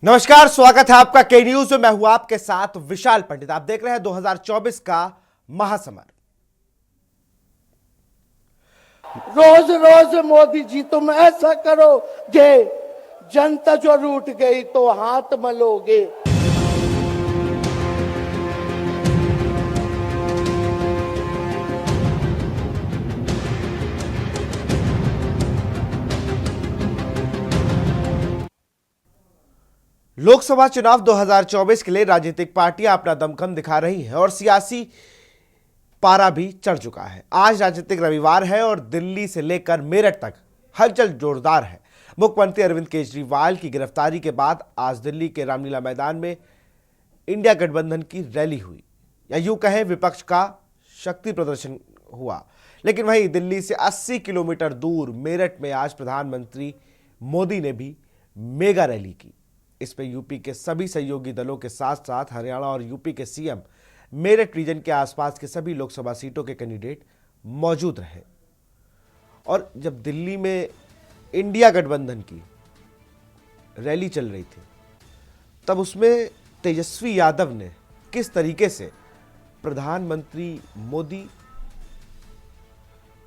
नमस्कार, स्वागत है आपका के न्यूज में। मैं हूं आपके साथ विशाल पंडित। आप देख रहे हैं 2024 का महासमर। रोज रोज मोदी जी तुम ऐसा करोगे, जनता जो रूठ गई तो हाथ मलोगे। लोकसभा चुनाव 2024 के लिए राजनीतिक पार्टियां अपना दमखम दिखा रही हैं और सियासी पारा भी चढ़ चुका है। आज राजनीतिक रविवार है और दिल्ली से लेकर मेरठ तक हलचल जोरदार है। मुख्यमंत्री अरविंद केजरीवाल की गिरफ्तारी के बाद आज दिल्ली के रामलीला मैदान में इंडिया गठबंधन की रैली हुई, या यूं कहें विपक्ष का शक्ति प्रदर्शन हुआ। लेकिन वहीं दिल्ली से 80 किलोमीटर दूर मेरठ में आज प्रधानमंत्री मोदी ने भी मेगा रैली की। इसमें यूपी के सभी सहयोगी दलों के साथ साथ हरियाणा और यूपी के सीएम, मेरठ रीजन के आसपास के सभी लोकसभा सीटों के कैंडिडेट मौजूद रहे। और जब दिल्ली में इंडिया गठबंधन की रैली चल रही थी, तब उसमें तेजस्वी यादव ने किस तरीके से प्रधानमंत्री मोदी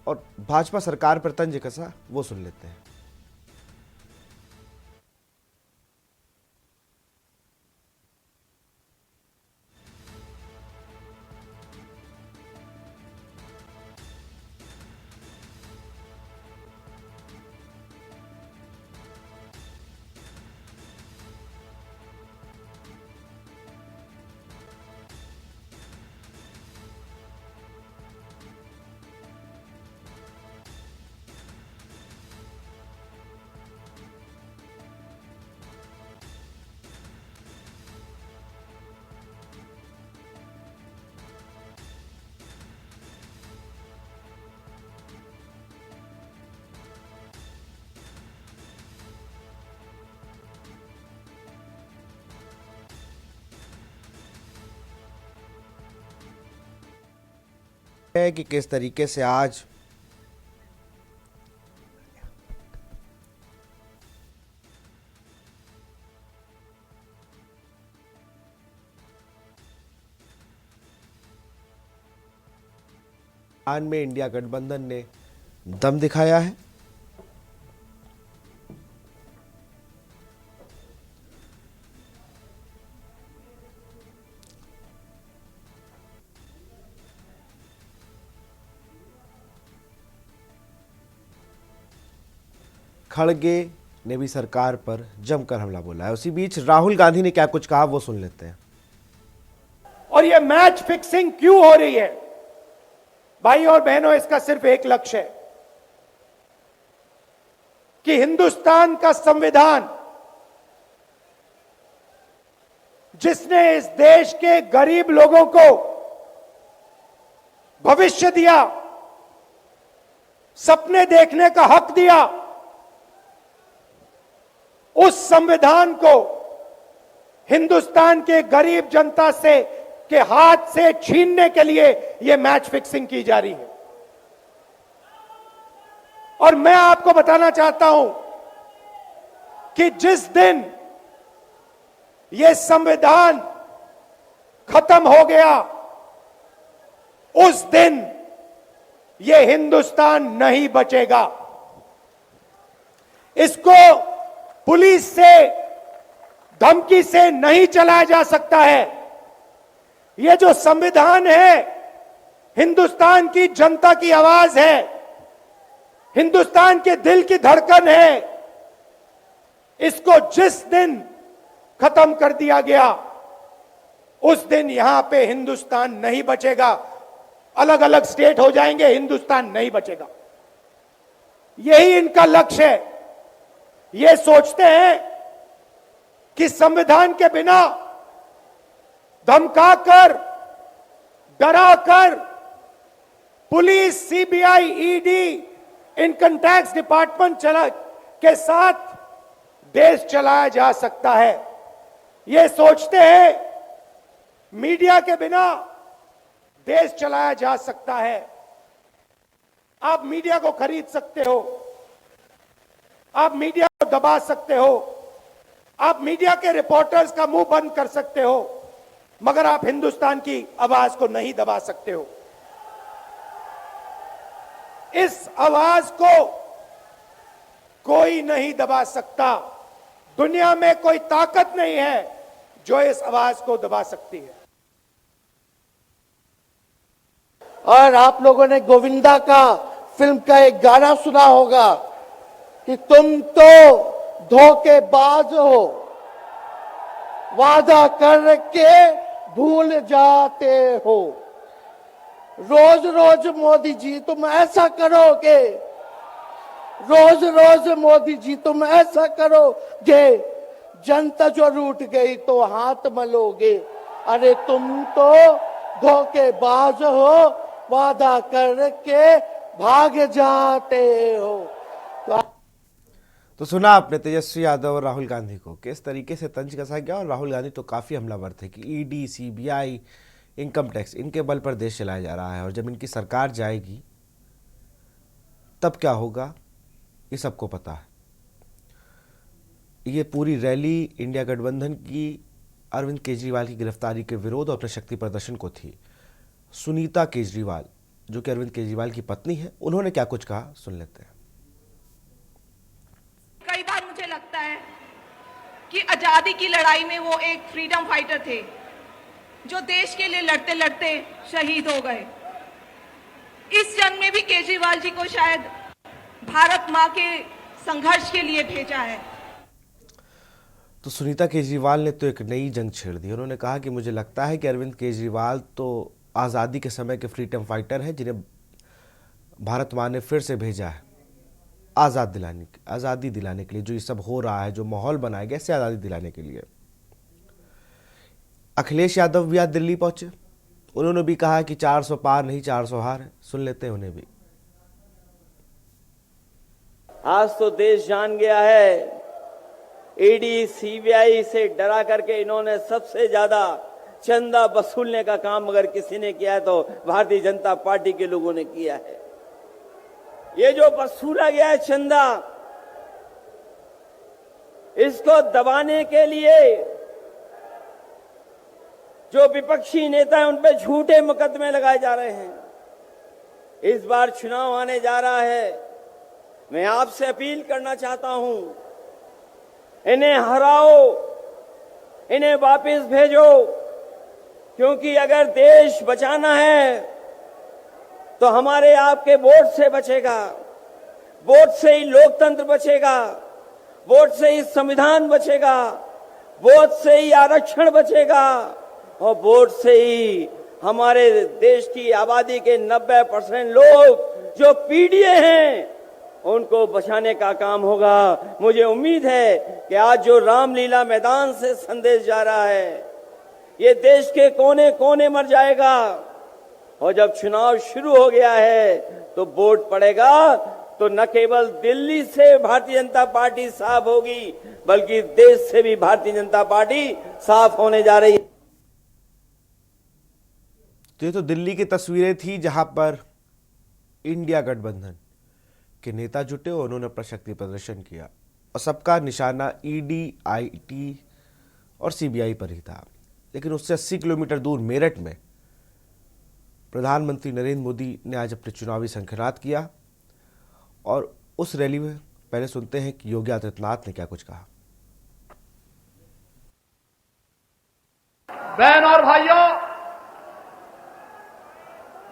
और भाजपा सरकार पर तंज कसा, वो सुन लेते हैं। है कि किस तरीके से आज में इंडिया गठबंधन ने दम दिखाया है। खड़गे ने भी सरकार पर जमकर हमला बोला है। उसी बीच राहुल गांधी ने क्या कुछ कहा, वो सुन लेते हैं। और ये मैच फिक्सिंग क्यों हो रही है? भाई और बहनों, इसका सिर्फ एक लक्ष्य है कि हिंदुस्तान का संविधान, जिसने इस देश के गरीब लोगों को भविष्य दिया, सपने देखने का हक दिया, उस संविधान को हिंदुस्तान के गरीब जनता से के हाथ से छीनने के लिए यह मैच फिक्सिंग की जा रही है। और मैं आपको बताना चाहता हूं कि जिस दिन यह संविधान खत्म हो गया, उस दिन यह हिंदुस्तान नहीं बचेगा। इसको पुलिस से, धमकी से नहीं चलाया जा सकता है। यह जो संविधान है, हिंदुस्तान की जनता की आवाज है, हिंदुस्तान के दिल की धड़कन है। इसको जिस दिन खत्म कर दिया गया, उस दिन यहां पे हिंदुस्तान नहीं बचेगा। अलग अलग स्टेट हो जाएंगे, हिंदुस्तान नहीं बचेगा। यही इनका लक्ष्य है। ये सोचते हैं कि संविधान के बिना धमकाकर, डराकर police, CBI, ED, income tax department के साथ देश चलाया जा सकता है। ये सोचते हैं मीडिया के बिना देश चलाया जा सकता है। आप मीडिया को खरीद सकते हो, आप मीडिया को दबा सकते हो, आप मीडिया के रिपोर्टर्स का मुंह बंद कर सकते हो, मगर आप हिंदुस्तान की आवाज को नहीं दबा सकते हो। इस आवाज को कोई नहीं दबा सकता। दुनिया में कोई ताकत नहीं है जो इस आवाज को दबा सकती है। और आप लोगों ने गोविंदा का फिल्म का एक गाना सुना होगा कि तुम तो धोखेबाज हो, वादा करके भूल जाते हो। रोज रोज मोदी जी तुम ऐसा करोगे, रोज रोज मोदी जी तुम ऐसा करोगे, जनता जो रूठ गई तो हाथ मलोगे। अरे तुम तो धोखेबाज हो, वादा करके भाग जाते हो। तो सुना आपने तेजस्वी यादव और राहुल गांधी को किस तरीके से तंज कसा गया। और राहुल गांधी तो काफ़ी हमलावर थे कि ईडी, सीबीआई, इनकम टैक्स, इनके बल पर देश चलाया जा रहा है और जब इनकी सरकार जाएगी तब क्या होगा ये सबको पता है। ये पूरी रैली इंडिया गठबंधन की अरविंद केजरीवाल की गिरफ्तारी के विरोध और अपने शक्ति प्रदर्शन को थी। सुनीता केजरीवाल जो कि अरविंद केजरीवाल की पत्नी है, उन्होंने क्या कुछ कहा सुन लेते हैं। कई बार मुझे लगता है कि आजादी की लड़ाई में वो एक फ्रीडम फाइटर थे जो देश के लिए लड़ते लड़ते शहीद हो गए। इस जन्म में भी केजरीवाल जी को शायद भारत मां के संघर्ष के लिए भेजा है। तो सुनीता केजरीवाल ने तो एक नई जंग छेड़ दी। उन्होंने कहा कि मुझे लगता है कि अरविंद केजरीवाल तो आज़ादी के समय के फ्रीडम फाइटर हैं जिन्हें भारत मां ने फिर से भेजा है आज़ादी दिलाने के लिए। जो ये सब हो रहा है, जो माहौल बनाया गया, इससे आज़ादी दिलाने के लिए। अखिलेश यादव भी आज दिल्ली पहुंचे। उन्होंने भी कहा कि 400 पार नहीं 400 हार है। सुन लेते हैं उन्हें भी। आज तो देश जान गया है, ईडी सीबीआई से डरा करके इन्होंने सबसे ज्यादा चंदा वसूलने का काम अगर किसी ने किया है तो भारतीय जनता पार्टी के लोगों ने किया है। ये जो वसूला गया है चंदा, इसको दबाने के लिए जो विपक्षी नेता है उन पे झूठे मुकदमे लगाए जा रहे हैं। इस बार चुनाव आने जा रहा है, मैं आपसे अपील करना चाहता हूं, इन्हें हराओ, इन्हें वापस भेजो, क्योंकि अगर देश बचाना है तो हमारे आपके वोट से बचेगा, वोट से ही लोकतंत्र बचेगा, वोट से ही संविधान बचेगा, वोट से ही आरक्षण बचेगा और वोट से ही हमारे देश की आबादी के 90% लोग जो पीड़ित हैं उनको बचाने का काम होगा। मुझे उम्मीद है कि आज जो रामलीला मैदान से संदेश जा रहा है ये देश के कोने कोने मर जाएगा और जब चुनाव शुरू हो गया है तो वोट पड़ेगा तो न केवल दिल्ली से भारतीय जनता पार्टी साफ होगी बल्कि देश से भी भारतीय जनता पार्टी साफ होने जा रही है। तो ये तो दिल्ली की तस्वीरें थी जहां पर इंडिया गठबंधन के नेता जुटे और उन्होंने अपना शक्ति प्रदर्शन किया और सबका निशाना ईडी, आईटी और सीबीआई पर ही था। लेकिन उससे 80 किलोमीटर दूर मेरठ में प्रधानमंत्री नरेंद्र मोदी ने आज अपने चुनावी संखिरात किया और उस रैली में पहले सुनते हैं कि योगी आदित्यनाथ ने क्या कुछ कहा। बहन और भाइयों,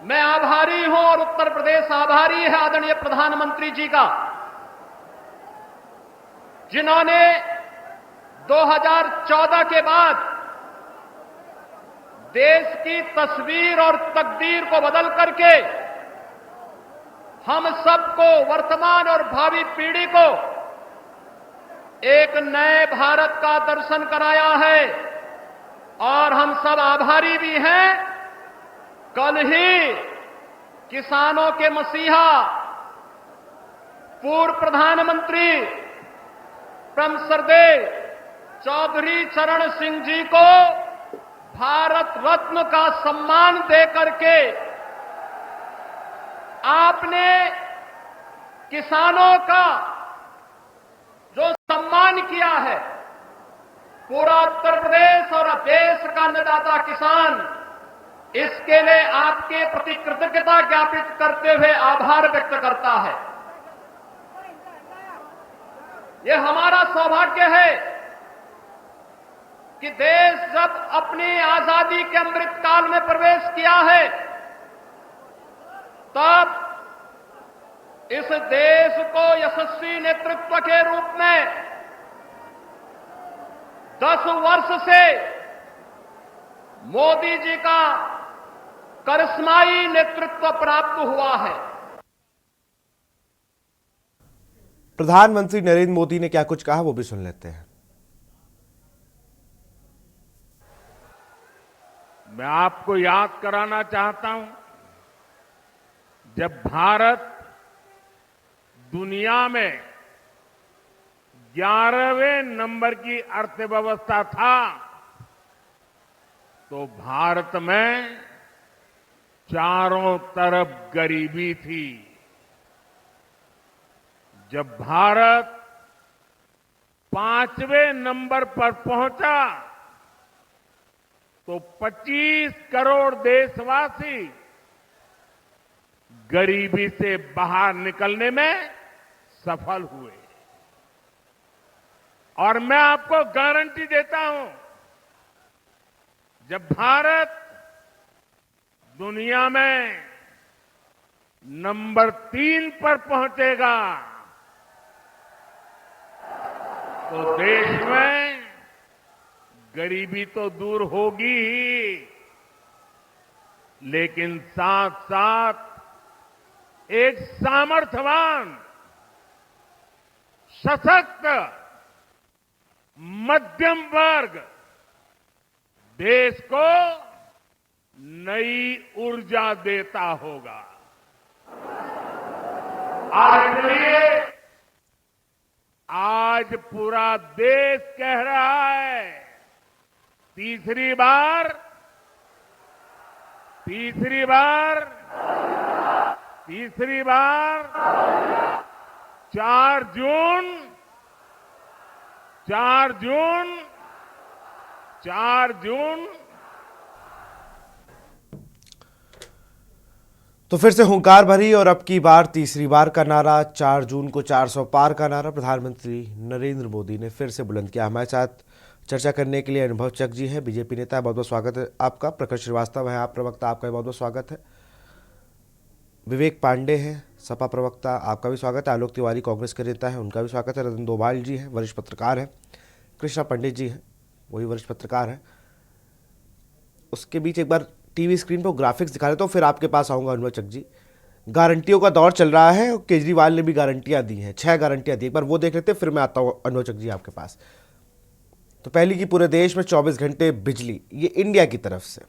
मैं आभारी हूं और उत्तर प्रदेश आभारी है आदरणीय प्रधानमंत्री जी का, जिन्होंने 2014 के बाद देश की तस्वीर और तकदीर को बदल करके हम सबको, वर्तमान और भावी पीढ़ी को एक नए भारत का दर्शन कराया है और हम सब आभारी भी हैं। कल ही किसानों के मसीहा पूर्व प्रधानमंत्री परम श्रद्धेय चौधरी चरण सिंह जी को भारत रत्न का सम्मान देकर के आपने किसानों का जो सम्मान किया है पूरा उत्तर प्रदेश और देश का अन्नदाता किसान इसके लिए आपके प्रति कृतज्ञता ज्ञापित करते हुए आभार व्यक्त करता है। यह हमारा सौभाग्य है कि देश जब अपनी आजादी के अमृत काल में प्रवेश किया है, तब इस देश को यशस्वी नेतृत्व के रूप में 10 वर्ष से मोदी जी का करिश्माई नेतृत्व प्राप्त हुआ है। प्रधानमंत्री नरेंद्र मोदी ने क्या कुछ कहा वो भी सुन लेते हैं। मैं आपको याद कराना चाहता हूं, जब भारत दुनिया में 11वें नंबर की अर्थव्यवस्था था, तो भारत में चारों तरफ गरीबी थी। जब भारत 5वें नंबर पर पहुंचा, तो 25 करोड़ देशवासी गरीबी से बाहर निकलने में सफल हुए। और मैं आपको गारंटी देता हूं, जब भारत दुनिया में नंबर 3 पर पहुंचेगा, तो देश में गरीबी तो दूर होगी ही, लेकिन साथ साथ एक सामर्थ्यवान, सशक्त मध्यम वर्ग देश को नई ऊर्जा देता होगा। और इसलिए आज पूरा देश कह रहा है, तीसरी बार 4 जून तो फिर से हुंकार भरी और अब की बार तीसरी बार का नारा, 4 जून को 400 पार का नारा प्रधानमंत्री नरेंद्र मोदी ने फिर से बुलंद किया। हमारे साथ चर्चा करने के लिए अनुभव चक जी है, बीजेपी नेता है। बहुत बहुत स्वागत है आपका। प्रकाश श्रीवास्तव है आप प्रवक्ता, आपका बहुत बहुत स्वागत है। विवेक पांडे हैं सपा प्रवक्ता, आपका भी स्वागत है। आलोक तिवारी कांग्रेस के नेता है, उनका भी स्वागत है। रतन डोभाल जी हैं, वरिष्ठ पत्रकार हैं। कृष्णा पंडित जी हैं, वही वरिष्ठ पत्रकार हैं। उसके बीच एक बार टीवी स्क्रीन पर ग्राफिक्स दिखा देता हूँ, फिर आपके पास आऊँगा अनुभव चक जी। गारंटियों का दौर चल रहा है और केजरीवाल ने भी गारंटियाँ दी हैं, 6 गारंटियाँ दी। एक बार वो देख लेते हैं, फिर मैं आता हूँ अनुभव चक जी आपके पास। तो पहली की पूरे देश में 24 घंटे बिजली, ये इंडिया की तरफ से,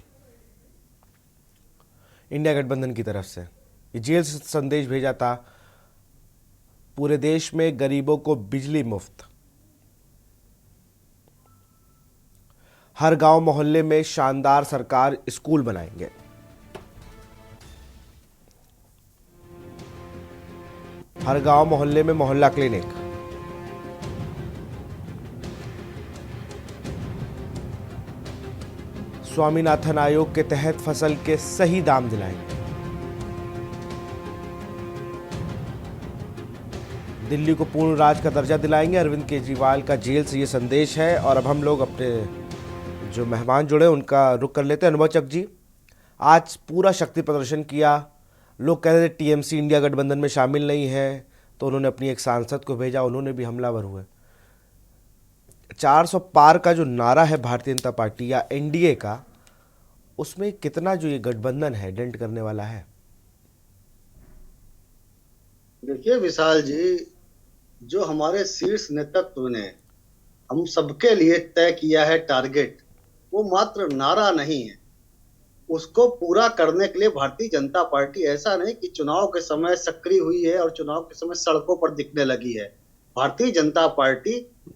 इंडिया गठबंधन की तरफ से ये जेल से संदेश भेजा था, पूरे देश में गरीबों को बिजली मुफ्त। हर गांव मोहल्ले में शानदार सरकार स्कूल बनाएंगे। हर गांव मोहल्ले में मोहल्ला क्लिनिक। स्वामीनाथन आयोग के तहत फसल के सही दाम दिलाएंगे। दिल्ली को पूर्ण राज्य का दर्जा दिलाएंगे। अरविंद केजरीवाल का जेल से ये संदेश है। और अब हम लोग अपने जो मेहमान जुड़े उनका रुख कर लेते हैं। अनुभव चक जी, आज पूरा शक्ति प्रदर्शन किया। लोग कह रहे थे टीएमसी इंडिया गठबंधन में शामिल नहीं है, तो उन्होंने अपनी एक सांसद को भेजा, उन्होंने भी हमलावर हुए। 400 पार का जो नारा है भारतीय जनता पार्टी या एनडीए का, उसमें कितना जो ये गठबंधन है डेंट करने वाला है? देखिए विशाल जी, जो हमारे शीर्ष नेतृत्व ने हम सबके लिए तय किया है टारगेट, वो मात्र नारा नहीं है। उसको पूरा करने के लिए भारतीय जनता पार्टी ऐसा नहीं कि चुनाव के समय सक्रिय हुई है और चुनाव के समय सड़कों पर दिखने लगी है। भारतीय जनता पार्टी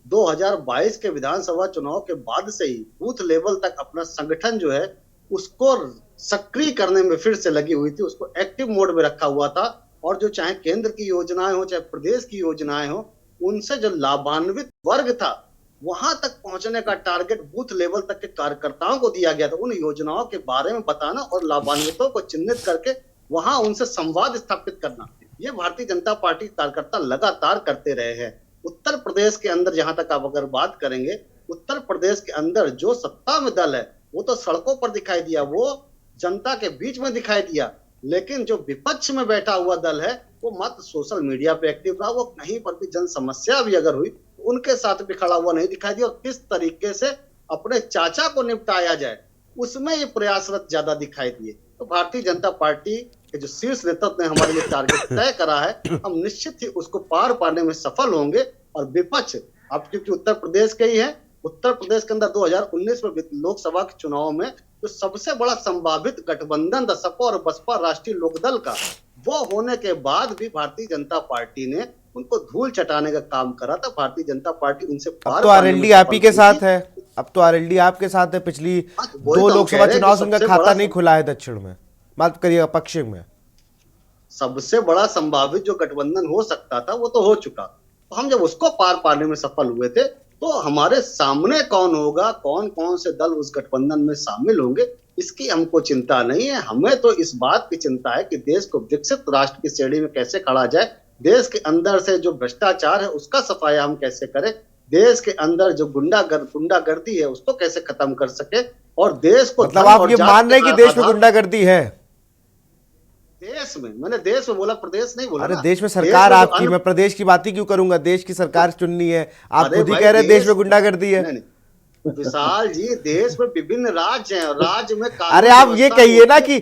2022 के विधानसभा चुनाव के बाद से ही बूथ लेवल तक अपना संगठन जो है उसको सक्रिय करने में फिर से लगी हुई थी, उसको एक्टिव मोड में रखा हुआ था। और जो चाहे केंद्र की योजनाएं हो चाहे प्रदेश की योजनाएं हो, उनसे जो लाभान्वित वर्ग था वहां तक पहुंचने का टारगेट बूथ लेवल तक के कार्यकर्ताओं को दिया गया था। उन योजनाओं के बारे में बताना और लाभान्वितों को चिन्हित करके वहां उनसे संवाद स्थापित करना, ये भारतीय जनता पार्टी कार्यकर्ता लगातार करते रहे हैं। उत्तर प्रदेश के अंदर जहां तक आप अगर बात करेंगे, उत्तर प्रदेश के अंदर जो सत्ता में दल है वो तो सड़कों पर दिखाई दिया, वो जनता के बीच में दिखाई दिया, लेकिन जो विपक्ष में बैठा हुआ दल है वो मात्र सोशल मीडिया पे एक्टिव रहा। वो कहीं पर भी जन समस्या भी अगर हुई तो उनके साथ भी खड़ा हुआ नहीं दिखाई दिया, और किस तरीके से अपने चाचा को निपटाया जाए उसमें ये प्रयासरत ज्यादा दिखाई दिए। तो भारतीय जनता पार्टी के जो शीर्ष नेतृत्व ने हमारे लिए टारगेट तय करा है, हम निश्चित ही उसको पार पाने में सफल होंगे। और विपक्ष अब क्योंकि उत्तर प्रदेश के ही है, उत्तर प्रदेश के अंदर 2019 में लोकसभा के चुनाव में जो सबसे बड़ा संभावित गठबंधन था सपा और बसपा राष्ट्रीय लोकदल का, वो होने के बाद भी भारतीय जनता पार्टी ने उनको धूल चटाने का काम करा था। भारतीय जनता पार्टी उनसे अब तो आरएलडी आप ही के साथ है, अब तो आरएलडी आपके साथ है। पिछली 2 लोकसभा चुनाव से उनका खाता नहीं खुला है दक्षिण में, बात करिए पश्चिम में। सबसे बड़ा संभावित जो गठबंधन हो सकता था वो तो हो चुका, तो हम जब उसको पार पाने में सफल हुए थे तो हमारे सामने कौन होगा, कौन कौन से दल उस गठबंधन में शामिल होंगे, इसकी हमको चिंता नहीं है। हमें तो इस बात की चिंता है कि देश को विकसित राष्ट्र की श्रेणी में कैसे खड़ा जाए, देश के अंदर से जो भ्रष्टाचार है उसका सफाया हम कैसे करें, देश के अंदर जो गुंडागर्दी है उसको कैसे खत्म कर सके, और देश को मतलब आप ये मान रहे हैं कि देश में गुंडागर्दी है? देश में, मैंने देश में बोला, प्रदेश नहीं बोला। अरे देश में सरकार आपकी, मैं प्रदेश की बात ही क्यों करूंगा, देश की सरकार चुननी है, आप खुद ही कह रहे हैं देश में गुंडागर्दी है। विशाल जी, देश में विभिन्न राज्य हैं, राज्य में अरे आप ये कहिए ना कि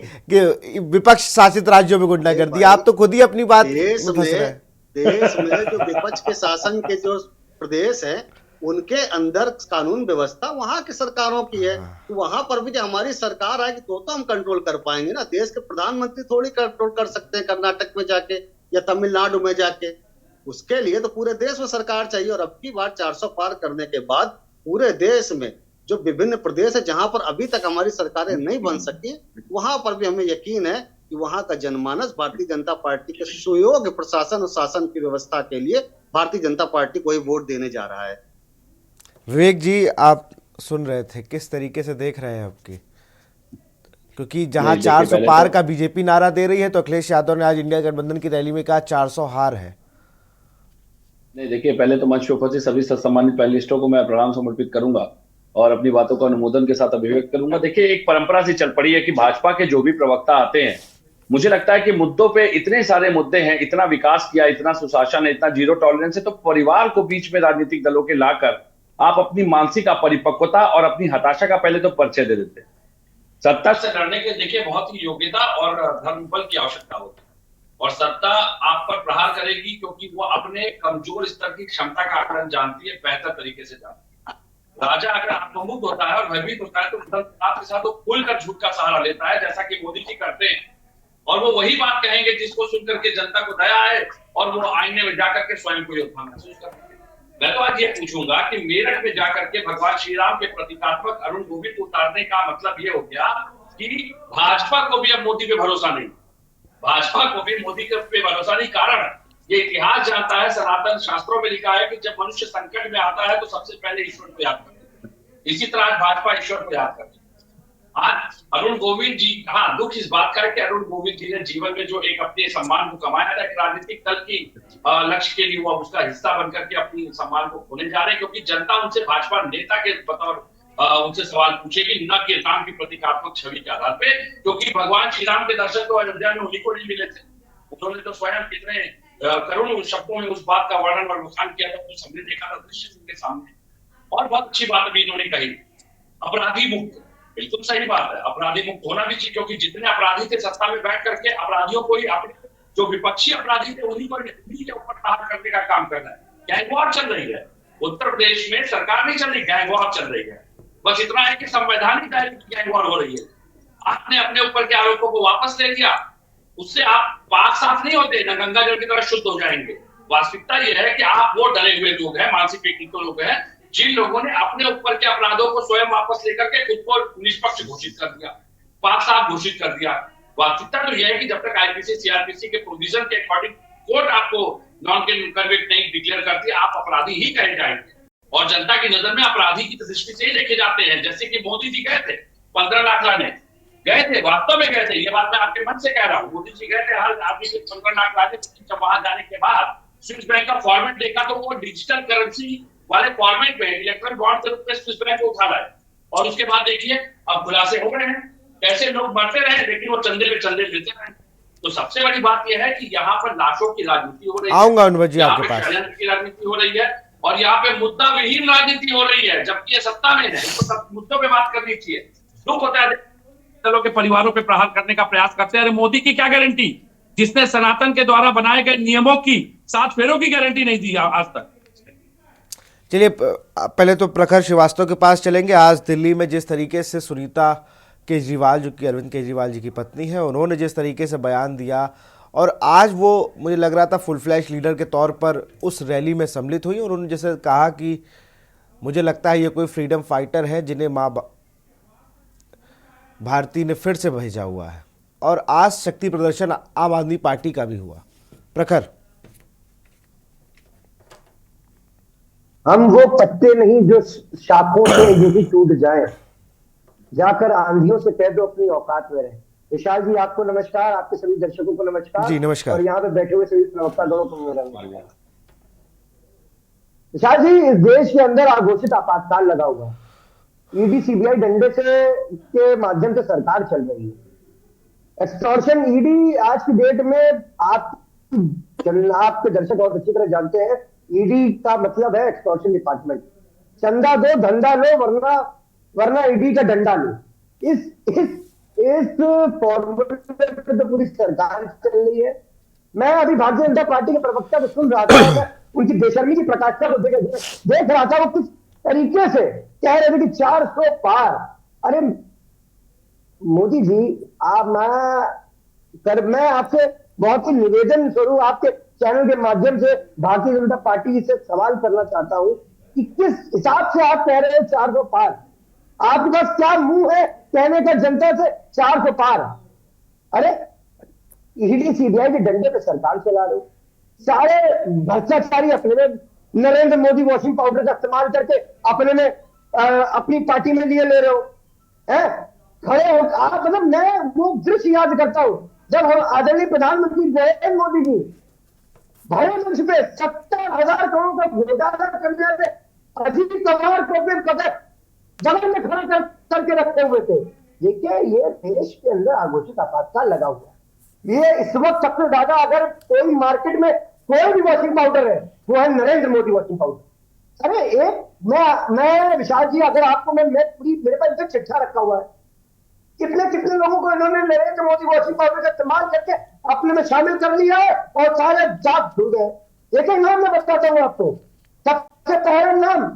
विपक्ष शासित राज्यों में गुंडागर्दी, आप तो खुद ही अपनी बात देश में जो विपक्ष के शासन के जो प्रदेश है उनके अंदर कानून व्यवस्था वहां की सरकारों की है, तो वहां पर भी जो हमारी सरकार आएगी तो हम कंट्रोल कर पाएंगे ना। देश के प्रधानमंत्री थोड़ी कंट्रोल कर सकते हैं कर्नाटक में जाके या तमिलनाडु में जाके, उसके लिए तो पूरे देश में सरकार चाहिए। और अब की बार 400 पार करने के बाद पूरे देश में जो विभिन्न प्रदेश है जहां पर अभी तक हमारी सरकारें नहीं बन सकी, वहां पर भी हमें यकीन है कि वहां का जनमानस भारतीय जनता पार्टी के सुयोग्य प्रशासन और शासन की व्यवस्था के लिए भारतीय जनता पार्टी को ही वोट देने जा रहा है। विवेक जी, आप सुन रहे थे, किस तरीके से देख रहे हैं आपकी, क्योंकि जहां 400 पार का बीजेपी नारा दे रही है तो अखिलेश यादव ने आज इंडिया गठबंधन की रैली में कहा 400 हार है। नहीं, देखिए, पहले तो मंच पे उपस्थित सभी सम्मानित पैनलिस्टों को मैं प्रणाम समर्पित करूंगा और अपनी बातों को अनुमोदन के साथ अभिव्यक्त करूंगा। देखिए, एक परंपरा सी चल पड़ी है कि भाजपा के जो भी प्रवक्ता आते हैं, मुझे लगता है कि मुद्दों पे इतने सारे मुद्दे हैं, इतना विकास किया, इतना सुशासन है, इतना जीरो टॉलरेंस है, तो परिवार को बीच में राजनीतिक दलों के लाकर आप अपनी मानसिक अपरिपक्वता और अपनी हताशा का पहले तो परिचय दे देते हैं। सत्ता से लड़ने के देखिए बहुत ही योग्यता और धर्मबल की आवश्यकता होती है, और सत्ता आप पर प्रहार करेगी क्योंकि वो अपने कमजोर स्तर की क्षमता का आकलन जानती है, बेहतर तरीके से जानती है। राजा अगर आत्मभूत होता है और भयभीत होता है तो आपके साथ वो खुलकर झूठ का सहारा लेता है, जैसा कि मोदी जी करते हैं, और वो वही बात कहेंगे जिसको सुनकर के जनता को दया आए और वो आईने में जाकर के स्वयं को योद्धा महसूस करते हैं। मैं तो आज ये पूछूंगा कि मेरठ में जाकर के भगवान श्री राम के प्रतीकात्मक अरुण गोविंद को उतारने का मतलब ये हो गया कि भाजपा को भी अब मोदी पे भरोसा नहीं, भाजपा को भी मोदी के पे भरोसा नहीं। कारण ये इतिहास जानता है, सनातन शास्त्रों में लिखा है कि जब मनुष्य संकट में आता है तो सबसे पहले ईश्वर को याद करता है। इसी तरह आज भाजपा ईश्वर को याद करती है। आज अरुण गोविंद जी, हाँ, दुख इस बात का है कि अरुण गोविंद जी ने जीवन में जो एक अपने सम्मान को कमाया था, एक राजनीतिक दल की लक्ष्य के लिए वो उसका हिस्सा बनकर के अपनी सम्मान को खोने जा रहे हैं, क्योंकि जनता उनसे भाजपा नेता के बतौर उनसे सवाल पूछेगी, न कि राम की प्रतीकात्मक छवि के आधार पे, क्योंकि भगवान श्री राम के दर्शन तो अयोध्या में उन्हीं को नहीं मिले थे। उन्होंने तो स्वयं कितने करुण शब्दों में उस बात का वर्णन और बखान किया था, कुछ हमने देखा था दृश्य उनके सामने। और बहुत अच्छी बात भी इन्होंने कही, अपराधी मुक्त, बिल्कुल सही बात है, अपराधी मुक्त होना भी चाहिए, क्योंकि जितने अपराधी थे सत्ता में बैठ करके अपराधियों को ही, अपने जो विपक्षी अपराधी थे उन्हीं के ऊपर प्रहार करने का काम कर रहा है। गैंग वॉर चल रही है उत्तर प्रदेश में, सरकार नहीं चल रही, गैंग वॉर चल रही है। बस इतना है कि संवैधानिक दायरे की गैंग वॉर हो रही है। आपने अपने ऊपर के आरोपों को वापस ले लिया, उससे आप पाक साफ नहीं होते, न गंगा जल की तरह शुद्ध हो जाएंगे। वास्तविकता यह है कि आप वो डरे हुए लोग हैं, मानसिक विकृत लोग हैं, जिन लोगों ने अपने ऊपर के अपराधों को स्वयं वापस लेकर के खुद को निष्पक्ष घोषित कर दिया, पाक साफ घोषित कर दिया। वास्तविकता तो यह है कि जब तक आईपीसी सीआरपीसी के प्रोविजन के अकॉर्डिंग कोर्ट आपको नॉन कन्विक्ट नहीं डिक्लेयर करती, आप अपराधी ही कहे जाएंगे। और जनता की नजर में अपराधी की दृष्टि से ही देखे जाते हैं। जैसे कि मोदी जी गए थे 15 लाख लाने, गए थे, वास्तव में गए थे, ये बात मैं आपके मन से कह रहा हूँ। मोदी जी गए थे हर आदमी के 15 लाख लाने, जब वहां जाने के बाद स्विस बैंक का फॉर्मेट देखा तो वो डिजिटल करेंसी वाले फॉर्मेट में इलेक्ट्रॉन बॉन्ड के रूप में स्विस बैंक को उठा रहा है। और उसके बाद देखिए अब खुलासे हो गए हैं, कैसे लोग मरते रहे लेकिन वो चंदे पे चंदे लेते रहे। तो सबसे बड़ी बात यह है कि यहाँ पर लाशों की राजनीति हो रही है, आऊंगा अनुज जी यहाँ आपके पे पास। षड्यंत्र की राजनीति हो रही है और यहाँ पे मुद्दा विहीन राजनीति हो रही है, जबकि ये सत्ता में है। इनको सब मुद्दों पे बात करनी चाहिए। दुख होता है दलों के परिवारों पे प्रहार करने का प्रयास करते हैं। अरे मोदी की क्या गारंटी, जिसने सनातन के द्वारा बनाए गए नियमों की 7 फेरों की गारंटी नहीं दी आज तक। चलिए पहले तो प्रखर श्रीवास्तव के पास चलेंगे। आज दिल्ली में जिस तरीके से सुनीता केजरीवाल, जो कि अरविंद केजरीवाल जी की पत्नी है, उन्होंने जिस तरीके से बयान दिया और आज वो मुझे लग रहा था फुल फ्लैश लीडर के तौर पर उस रैली में सम्मिलित हुई और उन्होंने जैसे कहा कि मुझे लगता है ये कोई फ्रीडम फाइटर है जिन्हें माँ भारती ने फिर से भेजा हुआ है। और आज शक्ति प्रदर्शन आम आदमी पार्टी का भी हुआ। प्रखर, हम वो पत्ते नहीं जो शाखों से यूं ही टूट जाएं, जाकर आंधियों से कह दो अपनी औकात में रहे। विशाल जी आपको नमस्कार, आपके सभी दर्शकों को नमस्कार। जी नमस्कार। और यहाँ पे बैठे हुए सभी प्रवक्ता दोनों को मेरा नमस्कार। विशाल जी, इस देश के अंदर आघोषित आपातकाल लगा हुआ, ईडी सीबीआई डंडे से के माध्यम से सरकार चल रही है। एक्सटॉर्शन ईडी आज की डेट में आपके दर्शक बहुत अच्छी तरह जानते हैं, ईडी का मतलब है एक्सटॉर्शन डिपार्टमेंट। चंदा दो धंधा लो, वरना ईडी का डंडा लो। इस फॉर्मूले पे तो पूरी सरकार चल रही है। मैं अभी भारतीय जनता पार्टी के प्रवक्ता को सुन रहा था, उनकी बेशर्मी की प्रकाशता को देख रहा था, वो किस तरीके से कह रहे थे कि 400 पार। अरे मोदी जी, मैं आपसे बहुत ही निवेदन स्वरूप आपके चैनल के माध्यम से भारतीय जनता पार्टी से सवाल करना चाहता हूं कि किस हिसाब से आप कह रहे हैं 400 पार? आपके पास क्या मुंह है कहने का जनता से 400 पार? अरे ईडी सीबीआई के डंडे पे सरकार चला रहे हो, सारे भ्रष्टाचारी अपने में नरेंद्र मोदी वॉशिंग पाउडर का इस्तेमाल करके अपने में अपनी पार्टी में लिए ले रहे हो, हैं? खड़े हो आप, मतलब मैं वो दृश्य याद करता हूं जब हम आदरणीय प्रधानमंत्री नरेंद्र मोदी जी भरे मंच पे 70,000 करोड़ का घोटाला करने से अजीत पवार को भी जगह में खड़ा करके रखे हुए थे। देखिए, ये देश के अंदर आघोषित आपातकाल लगा हुआ है। ये इस वक्त सबसे ज्यादा अगर कोई मार्केट में कोई भी वॉशिंग पाउडर है वो है नरेंद्र मोदी वॉशिंग पाउडर। अरे एक मैं विशाल जी, अगर आपको मेरे पास इनका चिट्ठा रखा हुआ है, कितने लोगों को इन्होंने नरेंद्र मोदी वॉशिंग पाउडर का इस्तेमाल करके अपने में शामिल कर लिया है और सारे जात धुल गए। एक नाम मैं बताता हूं आपको, सबसे पहले नाम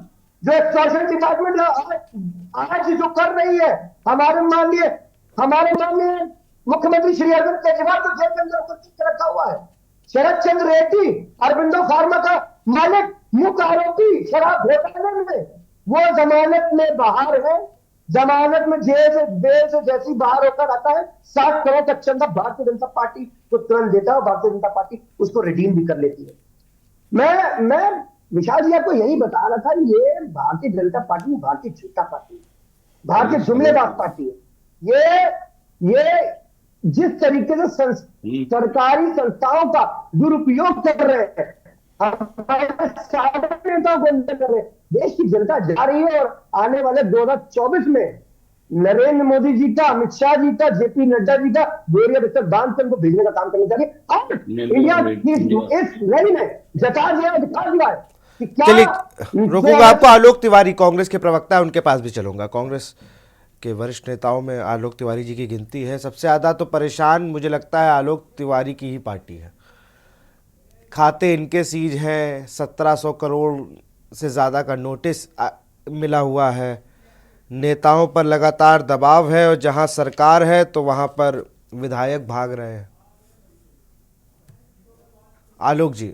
जो एक्सटॉर्शन डिपार्टमेंट आज जो कर रही है, हमारे माननीय मुख्यमंत्री श्री अरविंद केजरीवाल को जेल के अंदर उपस्थित रखा हुआ है। शरद चंद्र रेड्डी, अरविंदो फार्मा का मालिक, मुख्य आरोपी शराब घोटाले में, वो जमानत में बाहर है। जमानत में जेल से जैसी बाहर होकर आता है, 60 करोड़ तक चंदा भारतीय जनता पार्टी को तुरंत देता है और भारतीय जनता पार्टी उसको रिडीम भी कर लेती है। मैं विशाल जी आपको यही बता रहा था, ये भारतीय जनता पार्टी भारतीय झूठा पार्टी है, भारतीय जुमलेबाज पार्टी है। ये जिस तरीके से सरकारी संस्थाओं का दुरुपयोग कर रहे हैं, हमारे सारे नेताओं को अंदर कर रहे हैं। देश की जनता जा रही है और आने वाले 2024 में नरेंद्र मोदी जी का, अमित शाह जी का, जेपी नड्डा जी का बोरिया बिस्तर बांध कर उनको भेजने का काम करने चाहिए। और इंडिया इस रैली में दिखा दिया है। चलिए रोकूंगा आपको। आलोक तिवारी कांग्रेस के प्रवक्ता है, उनके पास भी चलूंगा। कांग्रेस के वरिष्ठ नेताओं में आलोक तिवारी जी की गिनती है। सबसे ज़्यादा तो परेशान मुझे लगता है आलोक तिवारी की ही पार्टी है। खाते इनके सीज हैं, 1700 करोड़ से ज़्यादा का नोटिस मिला हुआ है। नेताओं पर लगातार दबाव है और जहां सरकार है तो वहां पर विधायक भाग रहे हैं। आलोक जी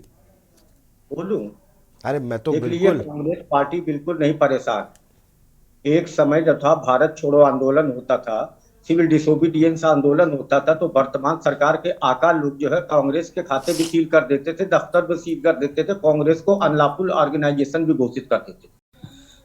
बोलूं? अरे मैं तो बिल्कुल, कांग्रेस पार्टी बिल्कुल नहीं परेशान। एक समय जब था भारत छोड़ो आंदोलन होता था, सिविल डिसोबीडियंस आंदोलन होता था, तो वर्तमान सरकार के आका लोग जो है कांग्रेस के खाते भी सील कर देते थे, दफ्तर भी सील कर देते थे, कांग्रेस को अनलॉफुल ऑर्गेनाइजेशन भी घोषित कर देते थे।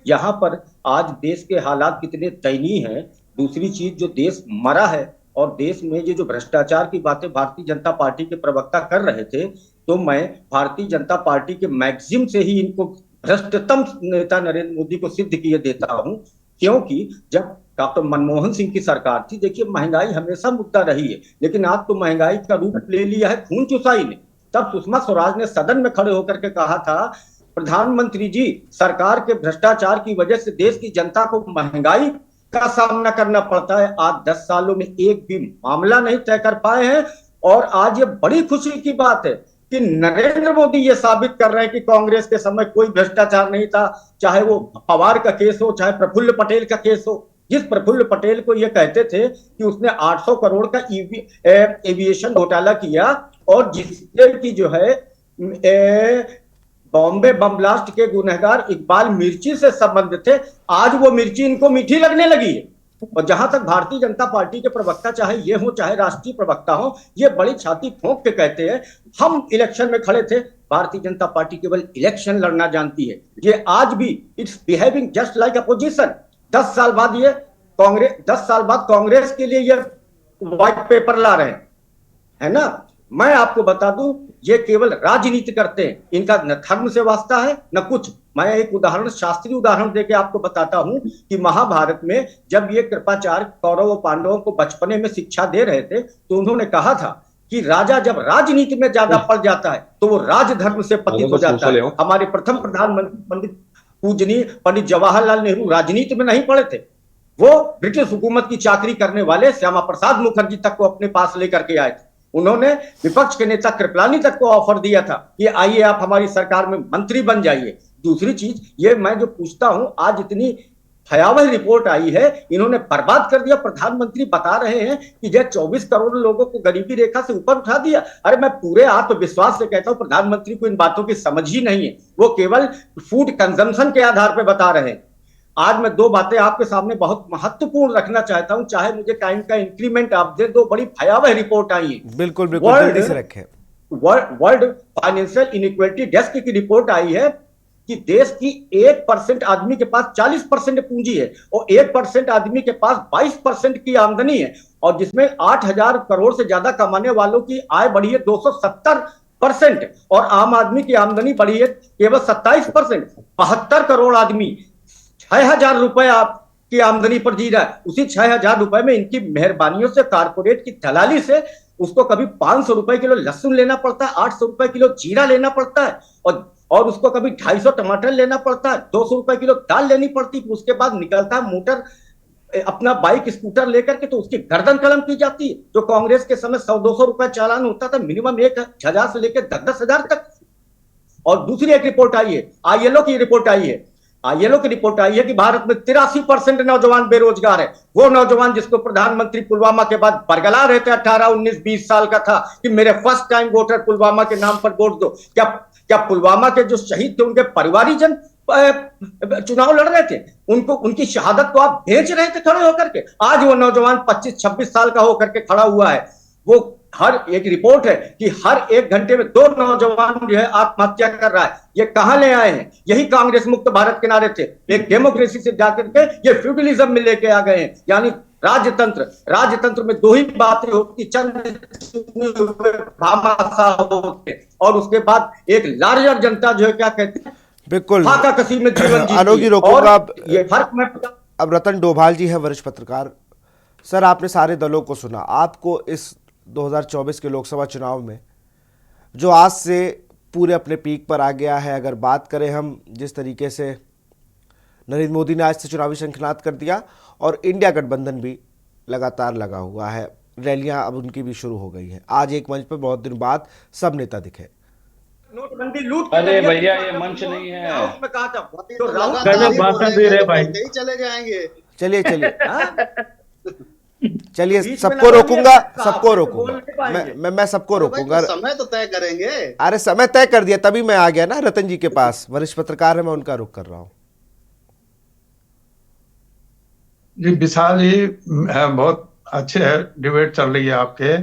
यहाँ पर आज देश के हालात कितने दयनीय हैं। दूसरी चीज, जो देश मरा है और देश में ये जो भ्रष्टाचार की बातें भारतीय जनता पार्टी के प्रवक्ता कर रहे थे, तो मैं भारतीय जनता पार्टी के मैक्सिम से ही इनको भ्रष्टतम नेता नरेंद्र मोदी को सिद्ध किए देता हूं। क्योंकि जब डॉक्टर मनमोहन सिंह की सरकार थी, देखिए महंगाई हमेशा मुद्दा रही है, लेकिन आज तो महंगाई का रूप ले लिया है खून चुसाई ने। तब सुषमा स्वराज ने सदन में खड़े होकर के कहा था, प्रधानमंत्री जी, सरकार के भ्रष्टाचार की वजह से देश की जनता को महंगाई का सामना करना पड़ता है। आज 10 सालों में एक भी मामला नहीं तय कर पाए हैं। और आज ये बड़ी खुशी की बात है कि नरेंद्र मोदी ये साबित कर रहे हैं कि कांग्रेस के समय कोई भ्रष्टाचार नहीं था, चाहे वो पवार का केस हो, चाहे प्रफुल्ल पटेल का केस हो। जिस प्रफुल्ल पटेल को ये कहते थे कि उसने 800 करोड़ का एविएशन घोटाला किया और जिससे कि जो है बॉम्बे बम ब्लास्ट के गुनहगार इकबाल मिर्ची से संबंध थे, आज वो मिर्ची इनको मीठी लगने लगी है। और जहां तक भारतीय जनता पार्टी के प्रवक्ता, चाहे ये हो चाहे राष्ट्रीय प्रवक्ता हो, ये बड़ी छाती ठोंक के कहते हैं हम इलेक्शन में खड़े थे। भारतीय जनता पार्टी केवल इलेक्शन लड़ना जानती है। ये आज भी it's behaving just like opposition. 10 साल बाद ये कांग्रेस, 10 साल बाद कांग्रेस के लिए ये व्हाइट पेपर ला रहे हैं, है ना। मैं आपको बता दूं, ये केवल राजनीति करते हैं, इनका न धर्म से वास्ता है न कुछ। मैं एक उदाहरण, शास्त्रीय उदाहरण देके आपको बताता हूं कि महाभारत में जब ये कृपाचार्य कौरव और पांडवों को बचपने में शिक्षा दे रहे थे, तो उन्होंने कहा था कि राजा जब राजनीति में ज्यादा पड़ जाता है तो वो राजधर्म से पतित हो जाता है। हमारे प्रथम प्रधानमंत्री पूजनीय पंडित जवाहरलाल नेहरू राजनीति में नहीं पड़े थे, वो ब्रिटिश हुकूमत की चाकरी करने वाले श्यामा प्रसाद मुखर्जी तक को अपने पास लेकर के आए थे। उन्होंने विपक्ष के नेता कृपलानी तक को ऑफर दिया था कि आइए आप हमारी सरकार में मंत्री बन जाइए। दूसरी चीज, ये मैं जो पूछता हूं, आज इतनी भयावह रिपोर्ट आई है, इन्होंने बर्बाद कर दिया। प्रधानमंत्री बता रहे हैं कि जो 24 करोड़ लोगों को गरीबी रेखा से ऊपर उठा दिया। अरे मैं पूरे आत्मविश्वास से कहता हूं, प्रधानमंत्री को इन बातों की समझ ही नहीं है, वो केवल फूड कंजम्पशन के आधार पर बता रहे हैं। आज मैं 2 बातें आपके सामने बहुत महत्वपूर्ण रखना चाहता हूं, चाहे मुझे टाइम का इंक्रीमेंट आप दे दो। बड़ी भयावह रिपोर्ट आई है। बिल्कुल बिल्कुल, जल्दी से रखें। वर्ल्ड फाइनेंशियल इनइक्वालिटी डेस्क की रिपोर्ट आई है कि देश की 1% आदमी के पास 40% पूंजी है और 1% आदमी के पास 22% की आमदनी है, और जिसमें 8,000 करोड़ से ज्यादा कमाने वालों की आय बढ़ी है 270% और आम आदमी की आमदनी बढ़ी है केवल 27%। 72 करोड़ आदमी 6,000 रुपए आपकी आमदनी पर जी रहा है। उसी 6,000 रुपए में इनकी मेहरबानियों से, कारपोरेट की दलाली से उसको कभी 500 रुपए किलो लहसुन लेना पड़ता है, 800 रुपए किलो जीरा लेना पड़ता है, और उसको कभी 250 टमाटर लेना पड़ता है, 200 रुपए किलो दाल लेनी पड़ती है। उसके बाद निकलता है मोटर अपना बाइक स्कूटर लेकर के, तो उसकी गर्दन कलम की जाती है। जो कांग्रेस के समय 100-200 रुपए चालान होता था, मिनिमम 1,000 से लेकर 10,000 तक। और दूसरी एक रिपोर्ट आई है, आईएलओ की रिपोर्ट आई है। आईएलओ की रिपोर्ट आई है कि भारत में 83% नौजवान बेरोजगार है। वो नौजवान जिसको प्रधानमंत्री पुलवामा के बाद बरगला रहे थे, 18, 19, 20 साल का था कि मेरे फर्स्ट टाइम वोटर पुलवामा के नाम पर वोट दो। क्या पुलवामा के जो शहीद थे उनके परिवारीजन चुनाव लड़ रहे थे? उनको, उनकी शहादत को आप बेच रहे थे खड़े होकर के। आज वो नौजवान 25-26 साल का होकर के खड़ा हुआ है। वो हर एक रिपोर्ट है कि हर 1 घंटे में 2 नौजवान जो है आत्महत्या कर रहा है। ये कहां ले आए हैं? यही कांग्रेस मुक्त भारत के नारे थे। एक डेमोक्रेसी से जाकर के ये फ्यूडलिज्म में लेके आ गए हैं, यानी राजतंत्र में 2 ही बातें होती, चंद होते और उसके बाद एक लार्जर जनता जो है क्या कहते हैं, बिल्कुल कसी में जीवन जीती। अनोखी रोकूंगा। ये फर्क मैं अब रतन डोभाल जी है, वरिष्ठ पत्रकार। सर, आपने सारे दलों को सुना। आपको इस 2024 के लोकसभा चुनाव में, जो आज से पूरे अपने पीक पर आ गया है, अगर बात करें हम, जिस तरीके से नरेंद्र मोदी ने आज से चुनावी शंखनाद कर दिया और इंडिया गठबंधन भी लगातार लगा हुआ है, रैलियां अब उनकी भी शुरू हो गई हैं। आज एक मंच पर बहुत दिन बाद सब नेता दिखे। नोटबंदी लूट, अरे भैया ये मंच नहीं है, उसमें कहा था तो लगातार भाषण दे रहे भाई, चले जाएंगे। चलिए सबको रोकूंगा, मैं सबको रोकूंगा। समय तो तय करेंगे। अरे समय तय कर दिया, तभी मैं आ गया ना रतन जी के पास। वरिष्ठ पत्रकार है, मैं उनका रुख कर रहा हूँ। जी विशाल जी, बहुत अच्छे है, डिबेट चल रही है आपके,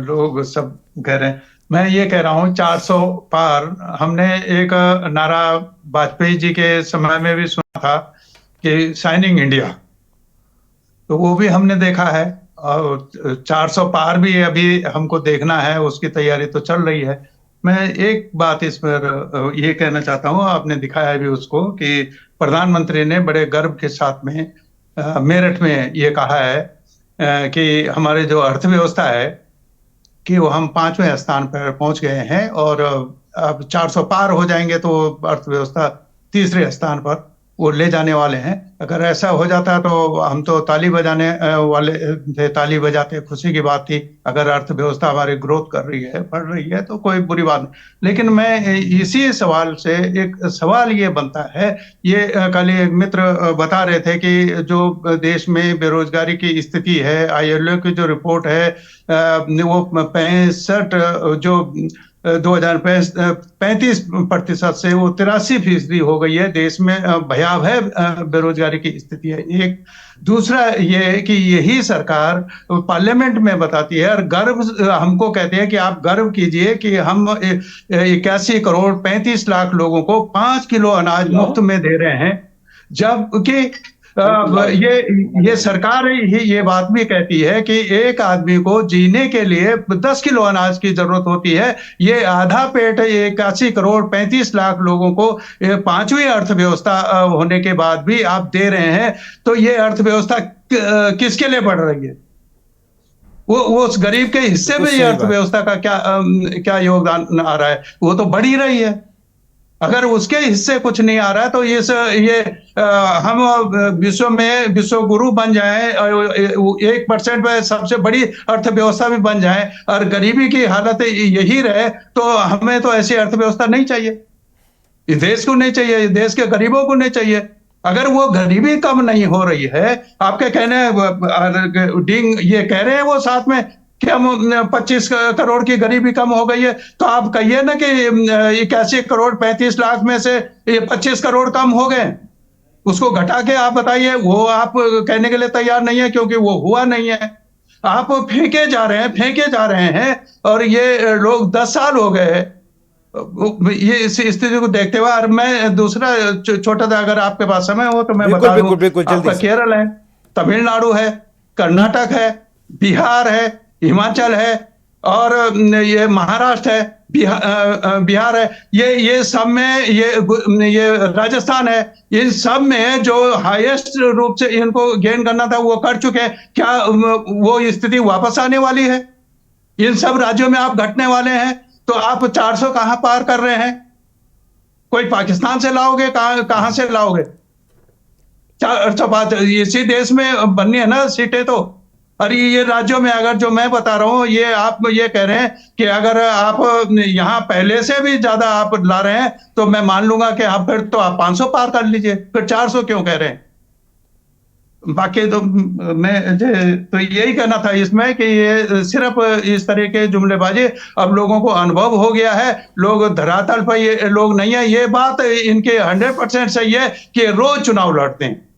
लोग सब कह रहे हैं। मैं ये कह रहा हूँ 400 पार। हमने एक नारा वाजपेयी जी के समय में भी सुना था कि शाइनिंग इंडिया, तो वो भी हमने देखा है, और 400 पार भी अभी हमको देखना है, उसकी तैयारी तो चल रही है। मैं एक बात इस पर ये कहना चाहता हूँ, आपने दिखाया भी उसको, कि प्रधानमंत्री ने बड़े गर्व के साथ में मेरठ में ये कहा है कि हमारे जो अर्थव्यवस्था है कि वो हम 5वें स्थान पर पहुंच गए हैं, और अब 400 पार हो जाएंगे तो अर्थव्यवस्था 3रे स्थान पर वो ले जाने वाले हैं। अगर ऐसा हो जाता तो हम तो ताली बजाने वाले थे, ताली बजाते, खुशी की बात थी। अगर अर्थव्यवस्था हमारी ग्रोथ कर रही है, बढ़ रही है, तो कोई बुरी बात नहीं। लेकिन मैं इसी सवाल से एक सवाल ये बनता है, ये कल एक मित्र बता रहे थे कि जो देश में बेरोजगारी की स्थिति है, ILO की जो रिपोर्ट है वो 65 जो 35% से वो 83% हो गई है। देश में भयावह बेरोजगारी की स्थिति है। एक दूसरा ये है कि यही सरकार पार्लियामेंट में बताती है, और गर्व हमको कहते हैं कि आप गर्व कीजिए कि हम 81 करोड़ 35 लाख लोगों को 5 किलो अनाज मुफ्त में दे रहे हैं, जबकि ये सरकार ही ये बात भी कहती है कि एक आदमी को जीने के लिए 10 किलो अनाज की जरूरत होती है। ये आधा पेट 81 करोड़ 35 लाख लोगों को 5वीं अर्थव्यवस्था होने के बाद भी आप दे रहे हैं, तो ये अर्थव्यवस्था किसके लिए बढ़ रही है? वो उस गरीब के हिस्से में ये अर्थव्यवस्था का क्या योगदान आ रहा है? वो तो बढ़ ही रही है। अगर उसके हिस्से कुछ नहीं आ रहा है तो हम विश्व गुरु बन जाएं, 1% में सबसे बड़ी अर्थव्यवस्था भी बन जाए, और गरीबी की हालत यही रहे, तो हमें तो ऐसी अर्थव्यवस्था नहीं चाहिए। इस देश को नहीं चाहिए, इस देश के गरीबों को नहीं चाहिए। अगर वो गरीबी कम नहीं हो रही है, आपके कहने ये कह रहे हैं वो साथ में कि हम 25 करोड़ की गरीबी कम हो गई है, तो आप कहिए ना कि 81 करोड़ 35 लाख में से ये 25 करोड़ कम हो गए, उसको घटा के आप बताइए। वो आप कहने के लिए तैयार नहीं है, क्योंकि वो हुआ नहीं है। आप फेंके जा रहे हैं, और ये लोग 10 साल हो गए ये इस स्थिति को देखते हुए। और मैं दूसरा छोटा सा, अगर आपके पास समय हो तो मैं बता दूं, आपका केरल है, तमिलनाडु है, कर्नाटक है, बिहार है, हिमाचल है, और ये महाराष्ट्र है, बिहार है, ये सब में, ये राजस्थान है, इन सब में जो हाईएस्ट रूप से इनको गेन करना था वो कर चुके हैं। क्या वो स्थिति वापस आने वाली है? इन सब राज्यों में आप घटने वाले हैं, तो आप 400 कहां पार कर रहे हैं? कोई पाकिस्तान से लाओगे? कहां से लाओगे? 400 बात इसी देश में बननी है ना सीटें तो। और ये राज्यों में, अगर जो मैं बता रहा हूं, ये आप ये कह रहे हैं कि अगर आप यहां पहले से भी ज्यादा आप ला रहे हैं तो मैं मान लूंगा कि आप फिर तो आप 500 पार कर लीजिए, फिर 400 क्यों कह रहे हैं? बाकी तो मैं तो यही कहना था इसमें कि ये सिर्फ इस तरह के जुमलेबाजी, अब लोगों को अनुभव हो गया है, लोग धरातल पर ये लोग नहीं है। ये बात इनके 100% सही है कि रोज चुनाव लड़ते हैं,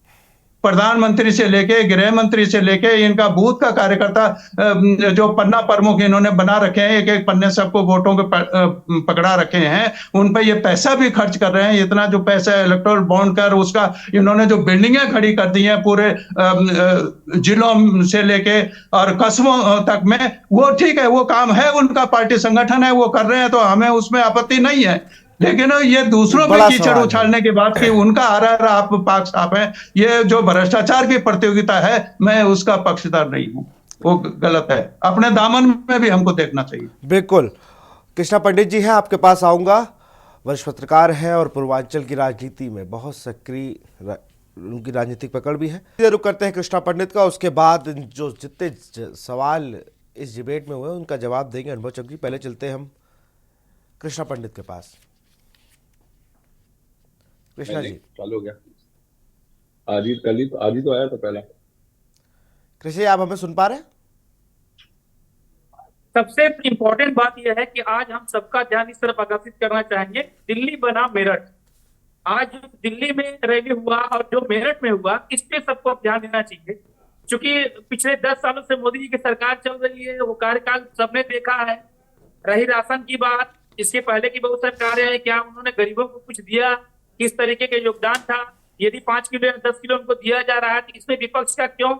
प्रधानमंत्री से लेके गृह मंत्री से लेके इनका बूथ का कार्यकर्ता, जो पन्ना प्रमुख इन्होंने बना रखे हैं, एक एक पन्ने सबको वोटों के पकड़ा रखे हैं, उन पे ये पैसा भी खर्च कर रहे हैं। इतना जो पैसा इलेक्टोरल बॉन्ड कर, उसका इन्होंने जो बिल्डिंगें खड़ी कर दी हैं पूरे जिलों से लेके और कस्बों तक में, वो ठीक है, वो काम है, उनका पार्टी संगठन है, वो कर रहे हैं, तो हमें उसमें आपत्ति नहीं है। लेकिन ये दूसरों पे कीचड़ उछालने की बात की उनका आरआर आप पाक साफ है, ये जो भ्रष्टाचार की प्रतियोगिता है, मैं उसका पक्षधर नहीं हूं, वो गलत है। अपने दामन में भी हमको देखना चाहिए। बिल्कुल। कृष्णा पंडित जी हैं, आपके पास आऊंगा। वरिष्ठ पत्रकार हैं और पूर्वांचल की राजनीति में बहुत सक्रिय उनकी राजनीतिक पकड़ भी है। रुक करते हैं कृष्णा पंडित का, उसके बाद जो जितने सवाल इस डिबेट में हुए उनका जवाब देंगे अनुभव चौधरी। पहले चलते हैं हम कृष्णा पंडित के पास। कृष्णा जी, चालू हो गया? आज ही तो आया था पहला। कृष्णा, आप हमें सुन पा रहे हैं? सबसे इम्पोर्टेंट बात यह है कि आज हम सबका ध्यान इस तरफ आकर्षित करना चाहेंगे, दिल्ली बना मेरठ। आज दिल्ली में रैली हुआ और जो मेरठ में हुआ, इस पे सबको ध्यान देना चाहिए, क्योंकि पिछले 10 सालों से मोदी जी की सरकार चल रही है, वो कार्यकाल सबने देखा है। रही राशन की बात, इसके पहले की बहुत सरकारें हैं, क्या उन्होंने गरीबों को कुछ दिया, किस तरीके का योगदान था, यदि 5 किलो या 10 किलो उनको दिया जा रहा है तो इसमें विपक्ष का क्यों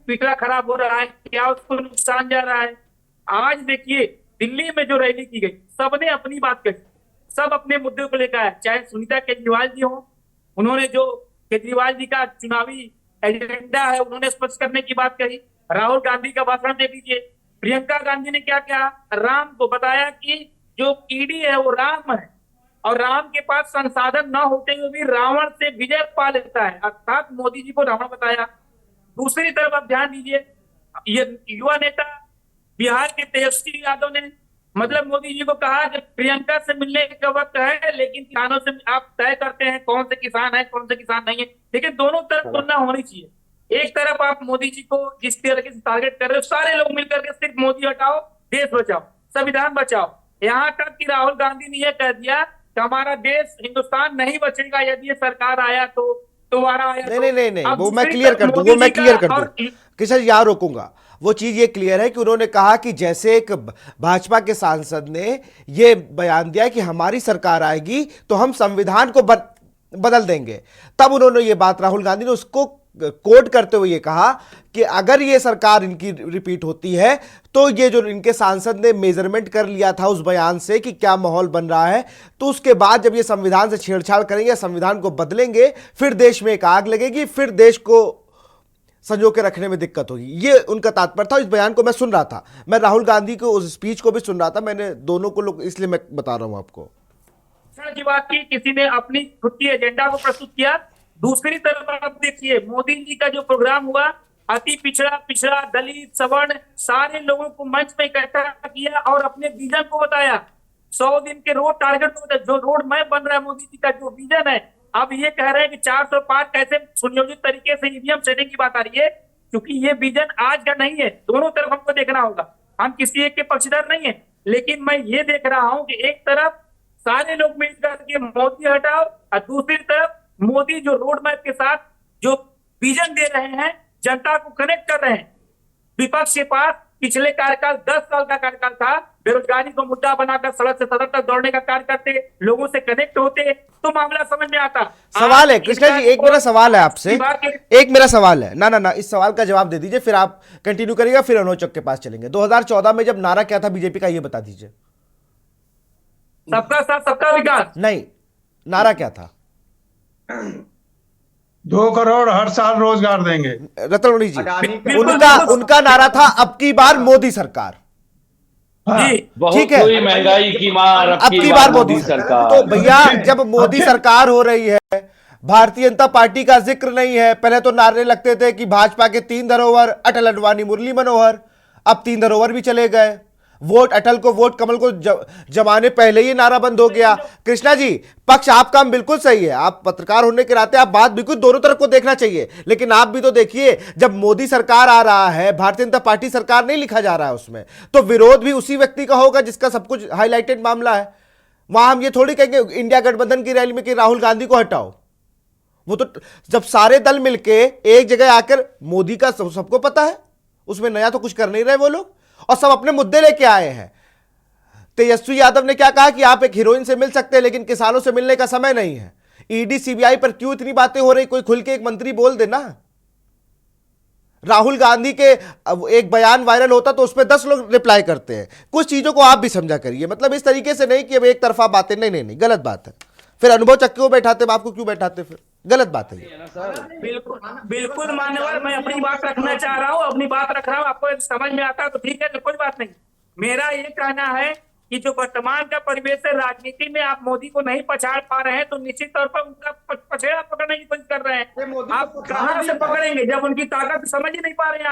पिछड़ा खराब हो रहा है, क्या उसको नुकसान जा रहा है? आज देखिए दिल्ली में जो रैली की गई, सबने अपनी बात कही, सब अपने मुद्दे को लेकर आए। चाहे सुनीता केजरीवाल जी हो, उन्होंने जो केजरीवाल जी का चुनावी एजेंडा है उन्होंने स्पष्ट करने की बात कही। राहुल गांधी का भाषण दे दीजिए, प्रियंका गांधी ने क्या कहा, राम को बताया कि जो ईडी है वो राम है और राम के पास संसाधन न होते हुए भी रावण से विजय पा लेता है, अर्थात मोदी जी को रावण बताया। दूसरी तरफ आप ध्यान दीजिए, ये युवा नेता बिहार के तेजस्वी यादव ने मतलब मोदी जी को कहा कि प्रियंका से मिलने का वक्त है, लेकिन किसानों से आप तय करते हैं कौन से किसान है कौन से किसान नहीं है। लेकिन दोनों तरफ तुलना होनी चाहिए। एक तरफ आप मोदी जी को जिस तरीके से टारगेट कर रहे हो, सारे लोग मिलकर के सिर्फ मोदी हटाओ, देश बचाओ, संविधान बचाओ। यहाँ तक कि राहुल गांधी ने यह कह दिया कि हमारा देश हिंदुस्तान नहीं बचेगा यदि ये सरकार आया तो दोबारा आया। नहीं, वो मैं क्लियर कर दूं, किशन यहाँ रोकूंगा। वो चीज ये क्लियर है कि उन्होंने कहा कि जैसे एक भाजपा के सांसद ने ये बयान दिया कि हमारी सरकार आएगी तो हम संविधान को बदल देंगे, तब उन्होंने ये बात राहुल गांधी ने उसको कोट करते हुए ये कहा कि अगर ये सरकार इनकी रिपीट होती है तो ये जो इनके सांसद ने मेजरमेंट कर लिया था उस बयान से कि क्या माहौल बन रहा है, तो उसके बाद जब ये संविधान से छेड़छाड़ करेंगे, संविधान को बदलेंगे, फिर देश में एक आग लगेगी, फिर देश को संजो के रखने में दिक्कत होगी। ये उनका तात्पर्य था। इस बयान को मैं सुन रहा था, मैं राहुल गांधी को उस स्पीच को भी सुन रहा था, मैंने दोनों को लोग, इसलिए मैं बता रहा हूं आपको। की बात की, किसी ने अपनी खुद की एजेंडा को प्रस्तुत किया। दूसरी तरफ आप देखिए मोदी जी का जो प्रोग्राम हुआ, अति पिछड़ा दलित सवर्ण सारे लोगों को मंच में इकट्ठा किया और अपने विजन को बताया। 100 दिन के रोड टारगेट को, जो रोड मैप बन रहा है मोदी जी का जो विजन है, अब ये कह रहे हैं कि 400 पार कैसे सुनियोजित तरीके से ईवीएम सेटिंग की बात आ रही है, क्योंकि ये विजन आज का नहीं है। दोनों तरफ हमको देखना होगा, हम किसी एक के पक्षधर नहीं है, लेकिन मैं ये देख रहा हूं कि एक तरफ सारे लोग मिलकर के मोदी हटाओ और दूसरी तरफ मोदी जो रोड मैप के साथ जो विजन दे रहे हैं, जनता को कनेक्ट कर रहे हैं। विपक्ष के पास पिछले कार्यकाल 10 साल का कार्यकाल था, बेरोजगारी को मुद्दा बनाकर सड़क से सड़क तक दौड़ने का कार्य करते, लोगों से कनेक्ट होते तो मामला समझ में आता। सवाल है कृष्णा जी, एक मेरा सवाल है आपसे, एक मेरा सवाल है, ना इस सवाल का जवाब दे दीजिए, फिर आप कंटिन्यू करिएगा, फिर अनोचक के पास चलेंगे। 2014 में जब नारा क्या था बीजेपी का, ये बता दीजिए। सबका साथ सबका विकास। नहीं, नारा क्या था? 2 करोड़ हर साल रोजगार देंगे। रतनमणि जी, उनका नारा था अब की बार मोदी सरकार। ठीक है, महंगाई की मार अब की बार मोदी सरकार। तो भैया जब मोदी सरकार हो रही है, भारतीय जनता पार्टी का जिक्र नहीं है। पहले तो नारे लगते थे कि भाजपा के 3 धरोहर, अटल, अडवाणी, मुरली मनोहर, अब 3 धरोहर भी चले गए। वोट अटल को, वोट कमल को जमाने पहले ही नारा बंद हो गया। कृष्णा जी, पक्ष आपका बिल्कुल सही है, आप पत्रकार होने के नाते आप बात बिल्कुल दोनों तरफ को देखना चाहिए, लेकिन आप भी तो देखिए जब मोदी सरकार आ रहा है, भारतीय जनता पार्टी सरकार नहीं लिखा जा रहा है उसमें, तो विरोध भी उसी व्यक्ति का होगा जिसका सब कुछ हाईलाइटेड मामला है। वहां हम ये थोड़ी कहेंगे इंडिया गठबंधन की रैली में कि राहुल गांधी को हटाओ। वो तो जब सारे दल मिलके एक जगह आकर, मोदी का सबको पता है, उसमें नया तो कुछ कर नहीं रहे वो लोग, और सब अपने मुद्दे लेके आए हैं। तेजस्वी यादव ने क्या कहा कि आप एक हीरोइन से मिल सकते हैं लेकिन किसानों से मिलने का समय नहीं है। ईडी सीबीआई पर क्यों इतनी बातें हो रही, कोई खुल के एक मंत्री बोल देना। राहुल गांधी के एक बयान वायरल होता तो उस पर 10 लोग रिप्लाई करते हैं। कुछ चीजों को आप भी समझा करिए, मतलब इस तरीके से नहीं कि अब एक तरफा बातें, नहीं, गलत बात है। फिर अनुभव चक्की को बैठाते, आपको क्यों बैठाते, फिर गलत बात है। बिल्कुल मान्यवर, मैं अपनी बात रखना चाह रहा हूँ, अपनी बात रख रहा हूँ, आपको समझ में आता है तो ठीक है, तो कोई बात नहीं। मेरा ये कहना है कि जो वर्तमान का परिवेश है, राजनीति में आप मोदी को नहीं पछाड़ पा रहे हैं तो निश्चित तौर पर उनका पछेड़ा पकड़ने की कोशिश कर रहे हैं। आप कहां से पकड़ेंगे जब उनकी ताकत समझ ही नहीं पा रहे हैं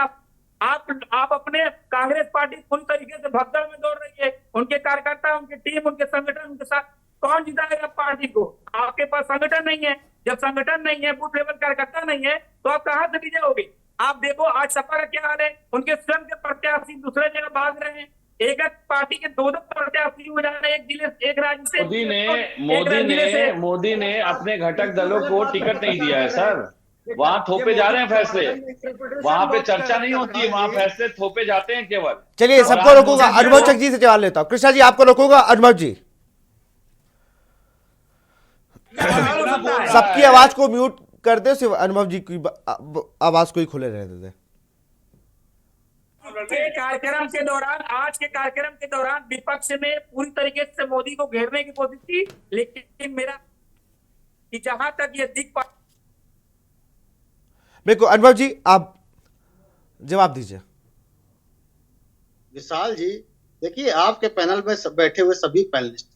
आप अपने कांग्रेस पार्टी पूरी तरीके से भगदड़ में दौड़ रही है। उनके कार्यकर्ता, उनकी टीम, उनके संगठन, उनके साथ कौन जिताएगा पार्टी को? आपके पास संगठन नहीं है। जब संगठन नहीं है, बूथ लेवल कार्यकर्ता नहीं है, तो आप कहां से विजय होगे? आप देखो आज सपा का क्या हाल है, उनके स्वयं के प्रत्याशी दूसरे जगह भाग रहे हैं। एक पार्टी के 2 प्रत्याशी हो जा रहे हैं, एक जिले, एक राज्य से। मोदी ने अपने घटक दलों को टिकट नहीं दिया है सर, वहां थोपे जा रहे हैं फैसले, वहां पे चर्चा नहीं होती है, वहां फैसले थोपे जाते हैं केवल। चलिए, सबको रोकूंगा, अनुभव चक जी से सवाल लेता हूं। कृष्णा जी आपको रोकूंगा, अनुभव जी सबकी आवाज को म्यूट कर दे, सिर्फ अनुभव जी की आवाज को ही खुले रहने देते। आज के कार्यक्रम के दौरान विपक्ष ने पूरी तरीके से मोदी को घेरने की कोशिश की, लेकिन मेरा कि जहां तक ये दिख पा। बिल्कुल अनुभव जी, आप जवाब दीजिए। विशाल जी, देखिए आपके पैनल में बैठे हुए सभी पैनलिस्ट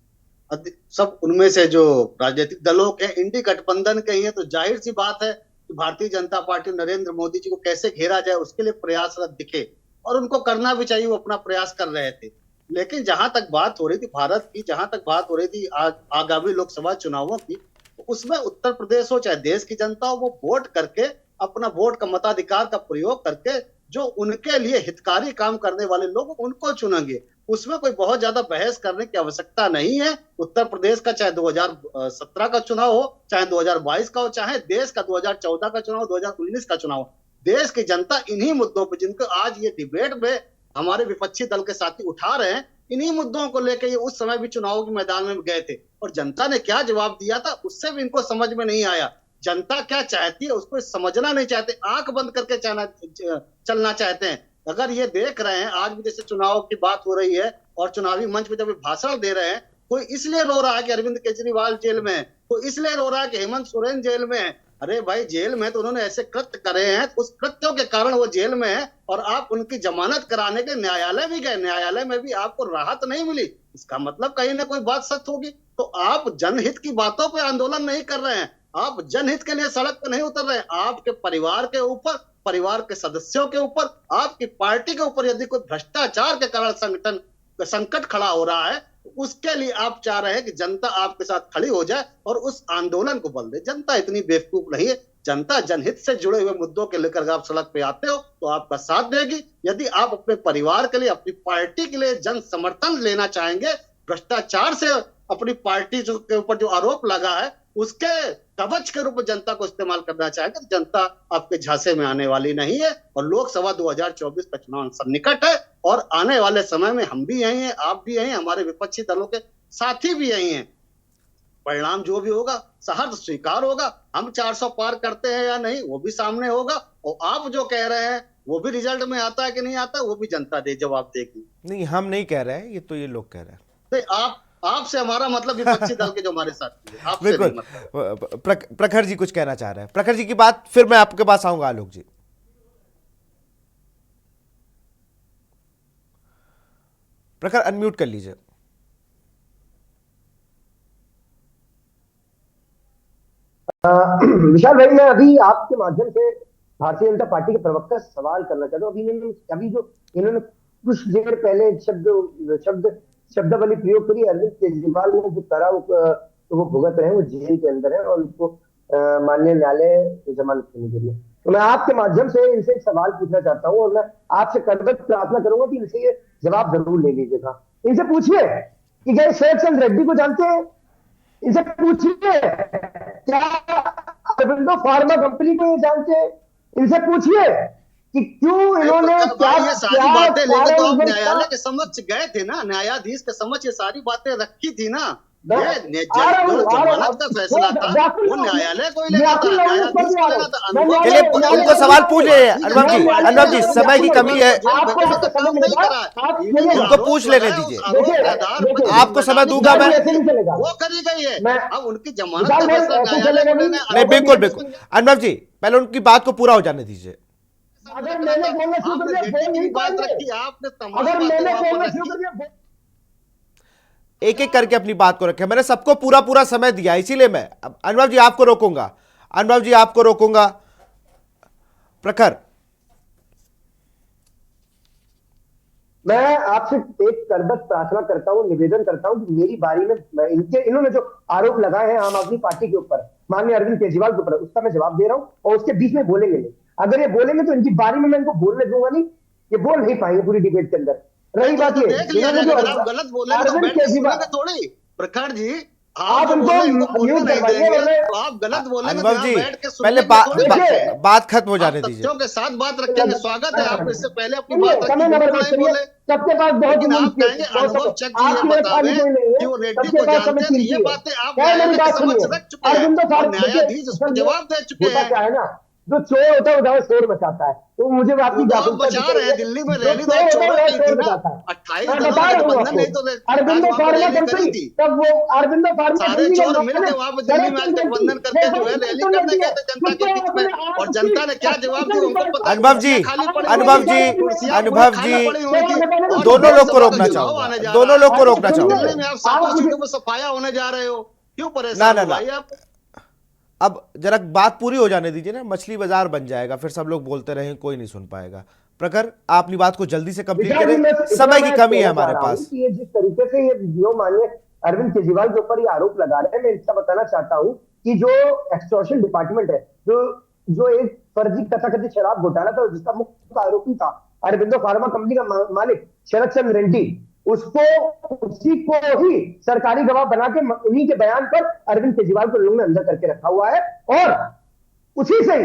सब उनमें से जो राजनीतिक दलों के इंडी गठबंधन के ही है, तो जाहिर सी बात है कि भारतीय जनता पार्टी नरेंद्र मोदी जी को कैसे घेरा जाए उसके लिए प्रयासरत दिखे, और उनको करना भी चाहिए, वो अपना प्रयास कर रहे थे। लेकिन जहां तक बात हो रही थी भारत की, जहां तक बात हो रही थी आगामी लोकसभा चुनावों की, तो उसमें उत्तर प्रदेश हो चाहे देश की जनता हो, वो वोट करके अपना वोट का मताधिकार का प्रयोग करके जो उनके लिए हितकारी काम करने वाले लोग उनको चुनेंगे। उसमें कोई बहुत ज्यादा बहस करने की आवश्यकता नहीं है। उत्तर प्रदेश का चाहे 2017 का चुनाव हो, चाहे 2022 का हो, चाहे देश का 2014 का चुनाव, 2019 का चुनाव, देश की जनता इन्हीं मुद्दों पर, जिनको आज ये डिबेट में हमारे विपक्षी दल के साथी उठा रहे हैं, इन्हीं मुद्दों को लेकर ये उस समय भी चुनाव के मैदान में गए थे, और जनता ने क्या जवाब दिया था उससे भी इनको समझ में नहीं आया। जनता क्या चाहती है उसको समझना नहीं चाहते, आंख बंद करके चलना चाहते हैं। अगर ये देख रहे हैं आज भी जैसे चुनाव की बात हो रही है और चुनावी मंच पे जब भाषण दे रहे हैं, कोई इसलिए रो रहा है कि अरविंद केजरीवाल जेल में है, कोई इसलिए रो रहा है कि हेमंत सोरेन जेल में है। अरे भाई, जेल में तो उन्होंने ऐसे कृत्य करे हैं, उस कृत्यों के कारण वो जेल में है, और आप उनकी जमानत कराने के न्यायालय भी गए, न्यायालय में भी आपको राहत नहीं मिली। इसका मतलब कहीं ना कोई बात सच होगी। तो आप जनहित की बातों पे आंदोलन नहीं कर रहे हैं, आप जनहित के लिए सड़क पर नहीं उतर रहे हैं। आपके परिवार के ऊपर, परिवार के सदस्यों के ऊपर, आपकी पार्टी के ऊपर यदि कोई भ्रष्टाचार के कारण संगठन संकट खड़ा हो रहा है, तो उसके लिए आप चाह रहे हैं कि जनता आपके साथ खड़ी हो जाए और उस आंदोलन को बल दे। जनता इतनी बेवकूफ नहीं है। जनता जनहित से जुड़े हुए मुद्दों के लेकर आप सड़क पे आते हो तो आपका साथ देगी। यदि आप अपने परिवार के लिए, अपनी पार्टी के लिए जन समर्थन लेना चाहेंगे, भ्रष्टाचार से अपनी पार्टी के ऊपर जो आरोप लगा है उसके कवच के रूप में जनता को इस्तेमाल करना चाहेगा, तो जनता आपके झांसे में आने वाली नहीं है। और लोकसभा 2024 का चुनाव सन्निकट है, और आने वाले समय में हम भी यही हैं, आप भी यही हैं, हमारे विपक्षी दलों के साथी भी यही हैं। परिणाम जो भी होगा सहर्ष स्वीकार होगा। हम 400 पार करते हैं या नहीं वो भी सामने होगा, और आप जो कह रहे हैं वो भी रिजल्ट में आता है कि नहीं आता, वो भी जनता दे जवाब देगी। नहीं, हम नहीं कह रहे हैं, ये तो ये लोग कह रहे हैं। नहीं, आपसे हमारा मतलब विपक्षी दल के जो हमारे साथी हैं, आपसे बिल्कुल। मतलब। प्रखर जी कुछ कहना चाह रहे हैं। प्रखर जी की बात फिर मैं आपके पास आऊंगा। आलोक जी, प्रखर अनम्यूट कर लीजिए। विशाल भाई, मैं अभी आपके माध्यम से भारतीय जनता पार्टी के प्रवक्ता से सवाल करना चाहता हूँ। अभी जो इन्होंने कुछ देर पहले शब्दावली प्रयोग करी, अरविंद केजरीवाल ने जो करा वो भुगत रहे हैं, वो जेल के अंदर है और उनको माननीय न्यायालय जमानत करने के लिए। तो मैं आपके माध्यम से इनसे एक सवाल पूछना चाहता हूँ, और मैं आपसे करबद्ध प्रार्थना करूंगा कि इनसे ये जवाब जरूर ले लीजिएगा। इनसे पूछिए कि क्या शेख चंद रेड्डी को जानते हैं? इनसे पूछिए क्या अरविंदो फार्मा कंपनी को ये जानते हैं? इनसे पूछिए कि क्यों इन्होंने ये सारी बातें लेकर तो आप न्यायालय के समक्ष गए थे ना, न्यायाधीश के समक्ष ये सारी बातें रखी थी ना। जमानत का फैसला था वो न्यायालय को ही लेना था, न्यायाधीश को लेना था। चलिए उनको सवाल पूछ रहे हैं। अनुभव जी, समय की कमी है, उनको पूछ लेने दीजिए। आपको समय दूंगा मैं। वो करी गई है, अब उनकी जमानत का फैसला न्यायालय को लेना। नहीं, बिल्कुल बिल्कुल अनुभव जी, पहले उनकी बात को पूरा हो जाने दीजिए। अगर मैंने बोलना शुरू कर दिया, बात रखी आपने, अगर मैंने बोलना शुरू कर दिया, एक एक करके अपनी बात को रखे। मैंने सबको पूरा पूरा समय दिया, इसीलिए मैं अनुभव जी आपको रोकूंगा। अनुभव जी आपको रोकूंगा। प्रखर, मैं आपसे एक करबद्ध प्रार्थना करता हूं, निवेदन करता हूं कि मेरी बारी में इन्होंने जो आरोप लगाए हैं आम आदमी पार्टी के ऊपर, माननीय अरविंद केजरीवाल के ऊपर, उसका मैं जवाब दे रहा हूं, और उसके बीच में बोलेंगे नहीं। अगर ये बोलेंगे तो इनकी बारी में मैं इनको बोलने दूंगा नहीं, ये बोल नहीं पाएंगे पूरी डिबेट के अंदर। रही बात ये, आप गलत बोले तो बैठ के सुनेंगे थोड़ी। प्रखर जी, आप उनको म्यूट करवाइए। आप गलत बोलेंगे अनुभव तो जी, यहाँ बैठ के पहले बात खत्म हो जाने दीजिए। तथ्यों के साथ बात रखेंगे। स्वागत है, आप इससे पहले अपनी बात समय नंबर रखी, बोले सबके पास बहुत लेकिन आप कहेंगे अनुभव चक जी ये बता दें कि वो रेड्डी को जानते हैं, तो ये बातें आप न्यायालय के समक्ष रख चुके हैं और न्यायाधीश उसको जवाब दे चुके हैं। क्या है ना, जो चोर होता है वो ज्यादा शोर मचाता है, तो मुझे आपकी बचा रहे हैं। दिल्ली में रैली तो एक चोरों की थी ना, 28 दिनों का गठबंधन, नहीं तो अरविंदो फार्मा करी थी। तब वो अरविंदो फार्मा सारे चोर मिलकर वहां पर दिल्ली में आज गठबंधन करके जो है रैली करने गए थे जनता के बीच में, और जनता ने क्या जवाब दिया उनको पता। अनुभव जी, दोनों लोग को रोकना चाहूंगा, दोनों लोग को रोकना चाहूंगा। दिल्ली में आप 7 सीटों पर सफाया होने जा रहे हो, क्यों परेशान हो भाई आप? अब जरा बात पूरी हो जाने दीजिए ना, मछली बाजार बन जाएगा, फिर सब लोग बोलते रहें, कोई नहीं सुन पाएगा। प्रखर, आप अपनी बात को जल्दी से कंप्लीट करें, समय की कमी है हमारे पास। ये जिस तरीके से ये वीडियो माननीय अरविंद केजरीवाल के ऊपर ये आरोप लगा रहे हैं, मैं इसका बताना चाहता हूँ कि जो एक्सटॉर्शन डिपार्टमेंट है, जो एक फर्जी कथाकथित शराब घोटाला था जिसका मुख्य आरोपी था अरविंदो फार्मा कंपनी का मालिक शरद चंद्र रेड्डी, उसी को ही सरकारी गवाह बना के उन्हीं के बयान पर अरविंद केजरीवाल को लोगों ने अंदर करके रखा हुआ है, और उसी से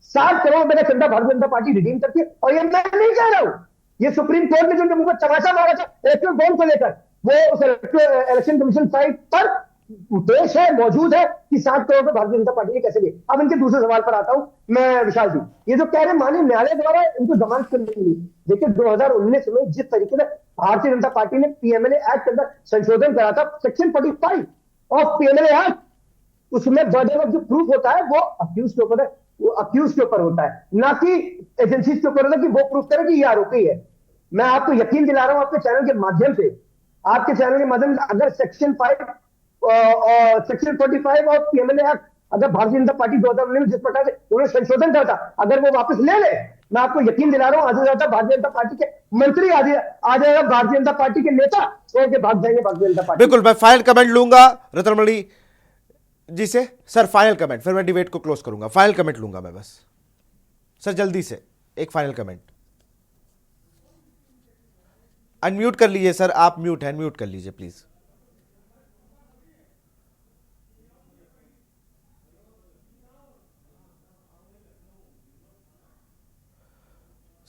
7 करोड़ रुपए का चंदा भारतीय जनता पार्टी रिडीम करती है। और ये मैं नहीं कह रहा हूं, ये सुप्रीम कोर्ट ने जो उनके मुंह पर तमाचा मारा था इलेक्ट्रल बॉन्ड को लेकर, वो उस इलेक्शन कमीशन साइट पर पेश है, मौजूद है कि 7 करोड़ रुपए भारतीय जनता पार्टी ने कैसे दिए। अब इनके दूसरे सवाल पर आता हूं मैं, विशाल जी, ये जो कह रहे माननीय न्यायालय द्वारा इनको जमानत क्यों नहीं मिली? देखिए 2019 में जिस तरीके से भारतीय जनता पार्टी ने पीएमएलए एक्ट के अंदर संशोधन करा था, सेक्शन 45 ऑफ पीएमएलए एक्ट, उसमें बर्डन ऑफ जो प्रूफ होता है वो अक्यूज के ऊपर है, वो अक्यूज के ऊपर होता है, ना कि एजेंसी के ऊपर होता है कि वो प्रूफ करे कि ये आरोपी है। मैं आपको यकीन दिला रहा हूं आपके चैनल के माध्यम से, आपके चैनल के माध्यम से, अगर सेक्शन 45 और पीएमएलए एक्ट अगर भारतीय जनता पार्टी 2019 में जिस प्रकार से उन्होंने संशोधन करा था, अगर वो वापस ले ले, मैं आपको यकीन दिला रहा हूं आज ज्यादा भारतीय जनता पार्टी के मंत्री आ जाएगा, भारतीय जनता पार्टी के नेता छोड़ के भाग जाएंगे भारतीय जनता पार्टी। बिल्कुल, मैं फाइनल कमेंट लूंगा रत्नमणि जी से। सर फाइनल कमेंट, फिर मैं डिबेट को क्लोज करूंगा। फाइनल कमेंट लूंगा मैं बस, सर जल्दी से एक फाइनल कमेंट। अनम्यूट कर लीजिए सर, आप म्यूट हैं, अनम्यूट कर लीजिए प्लीज।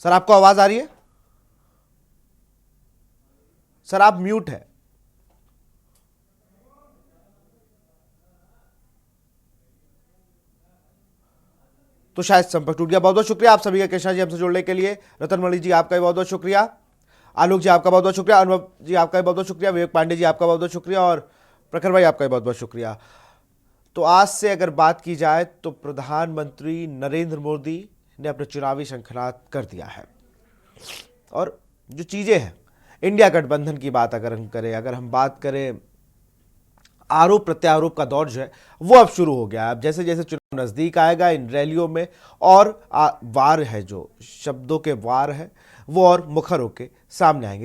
सर आपको आवाज आ रही है? सर आप म्यूट है। तो शायद संपर्क टूट गया। बहुत बहुत शुक्रिया आप सभी का, कृष्णा जी हमसे जुड़ने के लिए, रतनमणि जी आपका भी बहुत बहुत शुक्रिया, आलोक जी आपका बहुत बहुत शुक्रिया, अनुभव जी आपका भी बहुत बहुत शुक्रिया, विवेक पांडे जी आपका बहुत बहुत शुक्रिया, और प्रखर भाई आपका भी बहुत बहुत शुक्रिया। तो आज से अगर बात की जाए तो प्रधानमंत्री नरेंद्र मोदी ने अपने चुनावी शंखनाद कर दिया है, और जो चीजें हैं, इंडिया गठबंधन की बात अगर हम करें, अगर हम बात करें, आरोप प्रत्यारोप का दौर जो है वो अब शुरू हो गया है। अब जैसे जैसे चुनाव नजदीक आएगा, इन रैलियों में और वार है, जो शब्दों के वार है वो और मुखर होके सामने आएंगे।